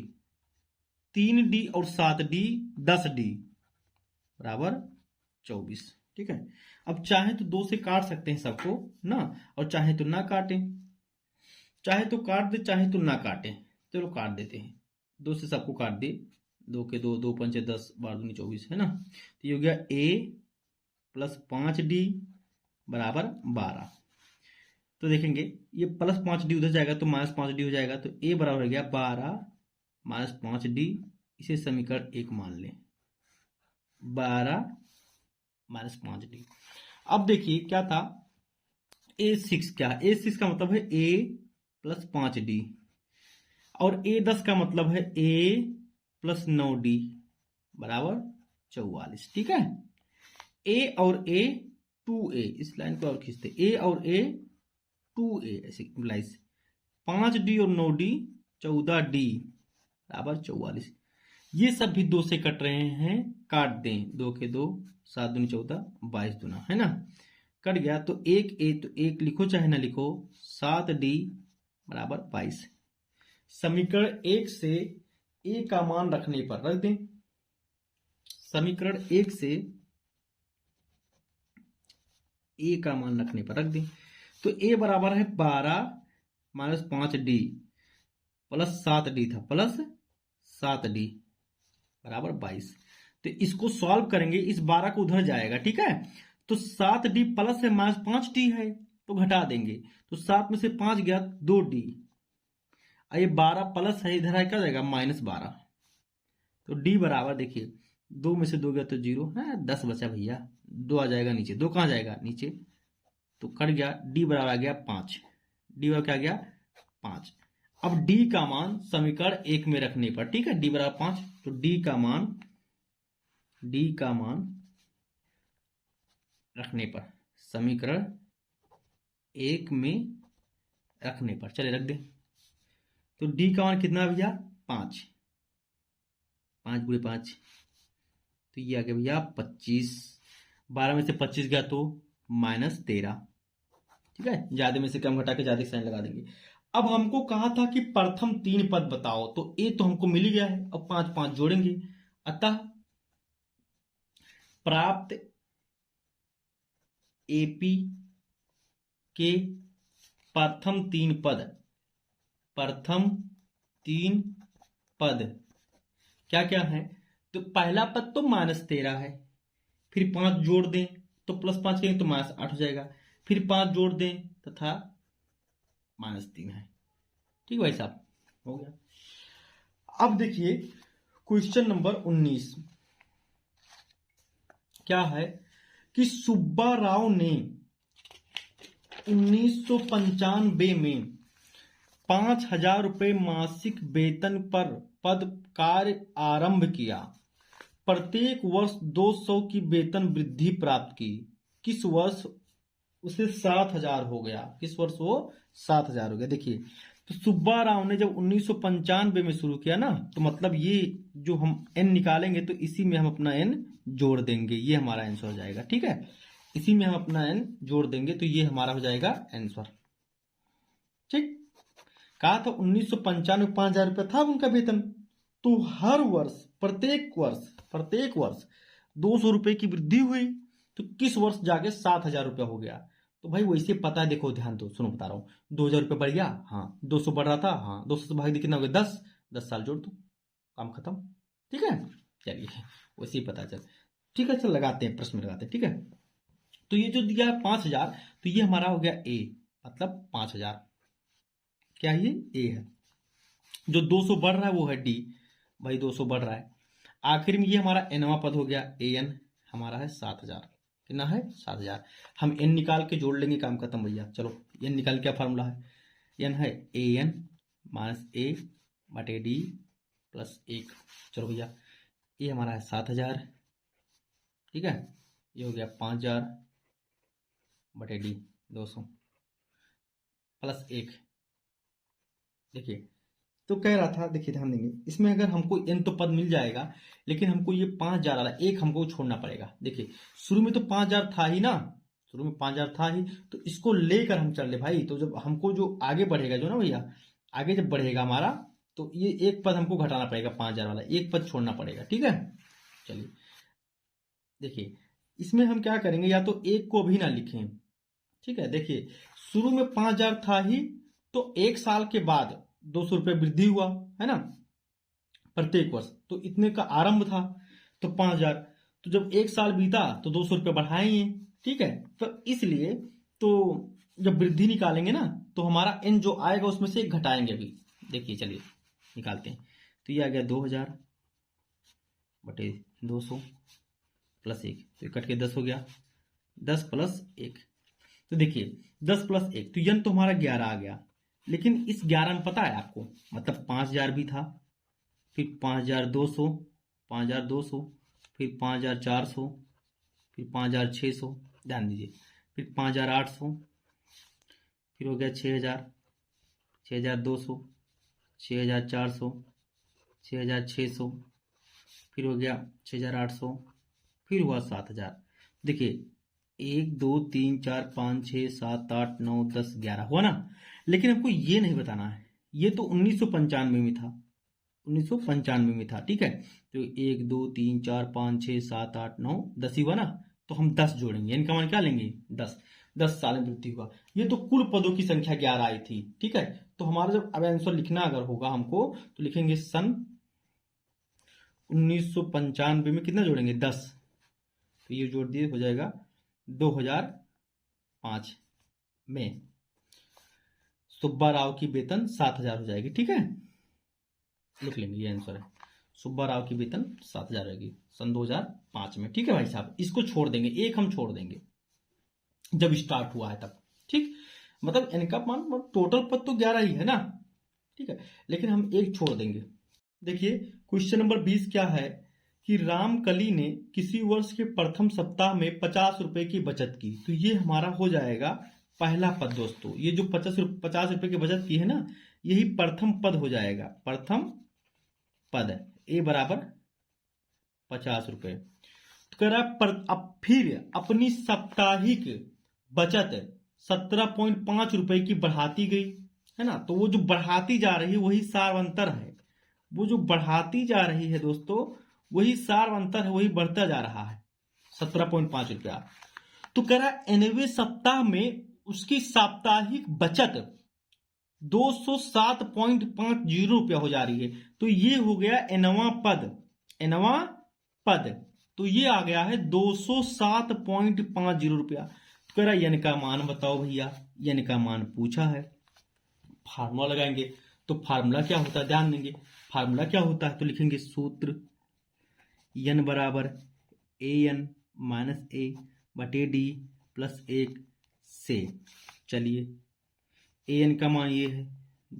3D और 7D 10D बराबर 24। ठीक है, अब चाहे तो 2 से काट सकते हैं सबको ना, और चाहे तो ना काटें, चाहे तो काट दे चाहे तो ना काटें। चलो काट देते हैं, 2 से सबको काट दे, 2 के 2, 2 पंचे 10, 12 दूनी 24, है ना। तो ये हो गया A प्लस 5D बराबर 12। तो देखेंगे ये प्लस 5D उधर जाएगा तो माइनस 5D हो जाएगा, तो A बराबर हो गया 12 माइनस 5D, इसे समीकरण 1 मान लें, 12 माइनस 5D। अब देखिए क्या था, A6 क्या है, A6 का मतलब है A प्लस 5D, और A10 का मतलब है A प्लस 9D बराबर 44। ठीक है, A और A 2A, इस लाइन को और खींचते, A और A 2A ऐसे इम्प्लाइज, 5D और 9D 14D बराबर 44। ये सब भी 2 से कट रहे हैं, काट दें, 2 के 2, 7 दूनी 14, 22 दूना, है ना, कट गया। तो 1A तो 1 लिखो चाहे ना लिखो, 7D बराबर 22। समीकरण 1 से A का मान रखने पर रख दें, समीकरण 1 से A का मान रखने पर रख दें, तो A बराबर है 12 माइनस 5D प्लस 7D था, प्लस 7D बराबर 22। तो इसको सॉल्व करेंगे, इस 12 को उधर जाएगा। ठीक है, तो 7D प्लस है माइनस 5D है, तो घटा देंगे, तो 7 में से 5 गया 2D, ये 12 प्लस है, इधर क्या जाएगा माइनस 12, तो D बराबर देखिए 2 में से 2 गया तो 0 है, 10 बचा भैया, 2 आ जाएगा नीचे, 2 कहाँ जाएगा नीचे, तो कट गया, D बराबर आ गया 5, D बराबर क्या आ गया 5। अब D का मान समीकरण 1 में रखने पर, ठीक है, D बराबर 5, तो D का मान रखने पर, समीकरण 1 में रखने पर, चले रख दे, तो D का मान कितना भैया 5, 5 गुणे 5, तो ये आ गया भैया 25, 12 में से 25 गया तो माइनस 13। ठीक है, ज्यादा में से कम घटा के ज्यादा साइन लगा देंगे। अब हमको कहा था कि प्रथम 3 पद बताओ, तो A तो हमको मिल ही गया है, अब 5 5 जोड़ेंगे, अतः प्राप्त एपी के प्रथम 3 पद प्रथम 3 पद क्या क्या है? तो पहला पद तो -13 है, फिर 5 जोड़ दें तो +5 करेंगे तो -8 हो जाएगा, फिर 5 जोड़ दें तथा -3 है। ठीक भाई साहब, हो गया। अब देखिए क्वेश्चन नंबर 19 क्या है कि सुब्बा राव ने 1995 में 5,000 रुपये मासिक वेतन पर पद कार्य आरंभ किया, प्रत्येक वर्ष 200 की वेतन वृद्धि प्राप्त की। किस वर्ष उसे 7,000 हो गया? किस वर्ष वो 7,000 हो गया? देखिए, तो सुब्बा राव ने जब 1995 में शुरू किया ना, तो मतलब ये जो हम n निकालेंगे तो इसी में हम अपना n जोड़ देंगे, ये हमारा आंसर हो जाएगा। ठीक है, इसी में हम अपना n जोड़ देंगे तो ये हमारा हो जाएगा आंसर। ठीक, कहा था 1995 में 5,000 रुपया था उनका वेतन, तो हर वर्ष प्रत्येक वर्ष 200 रुपए की वृद्धि हुई, तो किस वर्ष जाके 7,000 रुपया हो गया? तो भाई वैसे पता है, देखो ध्यान दो, सुनो बता रहा हूँ। 2,000 रुपये बढ़ गया, हाँ 200 बढ़ रहा था, हाँ 200 से भाग दे कितना हो गया? 10 साल जोड़ दो, काम खत्म। ठीक है, चलिए वैसे ही पता चल। ठीक है, चल लगाते हैं, प्रश्न लगाते हैं। ठीक है, तो ये जो दिया है 5,000, तो ये हमारा हो गया ए, मतलब 5,000 क्या ये ए है। जो 200 बढ़ रहा है वो है डी, भाई 200 बढ़ रहा है। आखिर में ये हमारा एनवा पद हो गया ए एन, हमारा है 7,000। कितना है? 7,000। हम एन निकाल के जोड़ लेंगे, काम खत्म भैया। चलो एन निकाल, क्या फार्मूला है? एन है ए एन माइनस ए बटे डी प्लस 1। चलो भैया, ये हमारा है 7,000। ठीक है, ये हो गया 5,000 बटे डी 200 प्लस 1। देखिए, तो कह रहा था, देखिए ध्यान देंगे इसमें, अगर हमको n तो पद मिल जाएगा, लेकिन हमको ये 5,000 आ रहा है, एक हमको छोड़ना पड़ेगा। देखिए शुरू में तो 5,000 था ही ना, शुरू में 5,000 था ही, तो इसको लेकर हम चल ले भाई। तो जब हमको जो आगे बढ़ेगा, जो ना भैया आगे जब बढ़ेगा हमारा, तो ये एक पद हमको घटाना पड़ेगा, 5,000 वाला एक पद छोड़ना पड़ेगा। ठीक है, चलिए देखिए इसमें हम क्या करेंगे, या तो एक को भी ना लिखें। ठीक है, देखिए शुरू में 5,000 था ही, तो एक साल के बाद 200 रुपये वृद्धि हुआ है ना प्रत्येक वर्ष, तो इतने का आरंभ था, तो 5,000। तो जब एक साल बीता तो 200 रुपये बढ़ाएंगे। ठीक है, तो इसलिए तो जब वृद्धि निकालेंगे ना, तो हमारा एन जो आएगा उसमें से एक घटाएंगे अभी। देखिए चलिए निकालते हैं, तो ये आ गया 2,000 बटे 200 प्लस 1, तो ये कट के 10 हो गया, 10 प्लस 1। तो देखिए 10 प्लस 1, तो यन तो हमारा 11 आ गया। लेकिन इस 11 में पता है आपको, मतलब 5,000 भी था, फिर 5,200, 5,200, फिर 5,400, फिर 5,600, ध्यान दीजिए, फिर 5,800, फिर हो गया 6,000, 6,200, 6,400, 6,600, फिर हो गया 6,800, फिर हुआ 7,000। देखिए 1 2 3 4 5 6 7 8 9 10 11 हुआ ना। लेकिन हमको ये नहीं बताना है, ये तो 1995 में था, 1995 में था। ठीक है, तो 1 2 3 4 5 6 7 8 9 10 ही हुआ ना, तो हम 10 जोड़ेंगे, इनका मान क्या लेंगे? 10 साल में वृद्धि हुआ। ये तो कुल पदों की संख्या 11 आई थी। ठीक है, तो हमारा जब अब आंसर लिखना अगर होगा हमको, तो लिखेंगे सन 1995 में कितना जोड़ेंगे? 10, तो ये जोड़ दिए, हो जाएगा 2005 में सुब्बा राव की वेतन 7,000 हो जाएगी। ठीक है, लिख लेंगे, ये आंसर है, सुब्बा राव की वेतन 7,000 रहेगी सन 2005 में। ठीक है भाई साहब, इसको छोड़ देंगे, एक हम छोड़ देंगे जब स्टार्ट हुआ है तब। ठीक, मतलब इनका मान टोटल पद तो 11 ही है ना। ठीक है, लेकिन हम एक छोड़ देंगे। देखिए क्वेश्चन नंबर 20 क्या है कि रामकली ने किसी वर्ष के प्रथम सप्ताह में 50 रुपए की बचत की, तो ये हमारा हो जाएगा पहला पद दोस्तों। ये जो 50 रुपए की बचत की है ना, यही प्रथम पद हो जाएगा, प्रथम पद। ए बराबर 50 रुपए। तो कह रहा अब फिर अपनी साप्ताहिक बचत 17.5 रुपए की बढ़ाती गई है ना। तो वो जो बढ़ाती जा रही है वही सारांतर है, वो जो बढ़ाती जा रही है दोस्तों वही सारांतर है, वही बढ़ता जा रहा है 17.5 रुपया। तो कह रहा 90वें सप्ताह में उसकी साप्ताहिक बचत 207.50 रुपया हो जा रही है। तो ये हो गया एनवा पद। तो ये आ गया है 207.50 रुपया। तो कह रहा यन का मान बताओ भैया, यन का मान पूछा है, फार्मूला लगाएंगे। तो फार्मूला क्या होता है ध्यान देंगे, फार्मूला क्या होता है तो लिखेंगे सूत्र यन बराबर ए एन माइनस ए बटे डी प्लस 1 से। चलिए ए एन का मान ये है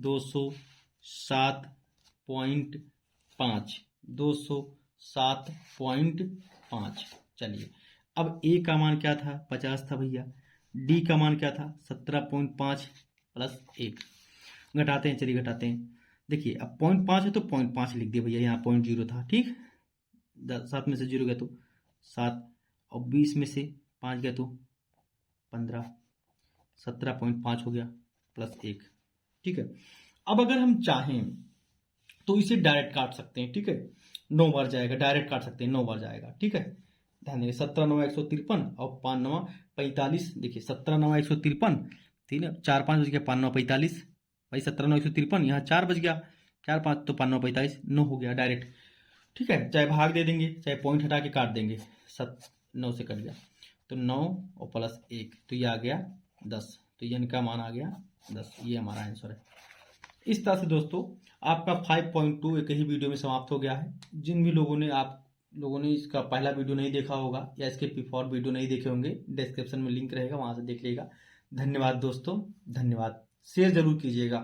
207.5, 207.5। चलिए अब ए का मान क्या था 50 था भैया, डी का मान क्या था 17.5 प्लस 1। घटाते हैं, चलिए घटाते हैं। देखिए अब 0.5 है तो 0.5 लिख दिया भैया, यहाँ 0.0 था, ठीक। 7 में से 0 गया तो 7, और 20 में से 5 गया तो 15, 17.5 हो गया प्लस 1, ठीक है। अब अगर हम चाहें तो इसे डायरेक्ट काट सकते हैं, ठीक है। 9 बार जाएगा, डायरेक्ट काट सकते हैं, 9 बार जाएगा, ठीक है। ध्यान देंगे 17 9 153 और 5 9 45। देखिए 17 9 153, ठीक है, 4 5 बज गया, 5 9 45 भाई, 17 9 153, यहाँ 4 बज गया, 4 5 तो 5 9 45, 9 हो गया डायरेक्ट, ठीक है। चाहे भाग दे देंगे, चाहे पॉइंट हटा के काट देंगे, 9 से कट गया तो 9 और प्लस 1, तो ये आ गया 10। तो ये इनका मान आ गया 10, ये हमारा आंसर है। इस तरह से दोस्तों आपका 5.2 एक ही वीडियो में समाप्त हो गया है। जिन भी आप लोगों ने इसका पहला वीडियो नहीं देखा होगा या इसके बिफोर वीडियो नहीं देखे होंगे, डिस्क्रिप्शन में लिंक रहेगा, वहां से देख लीजिएगा। धन्यवाद दोस्तों, धन्यवाद। शेयर जरूर कीजिएगा।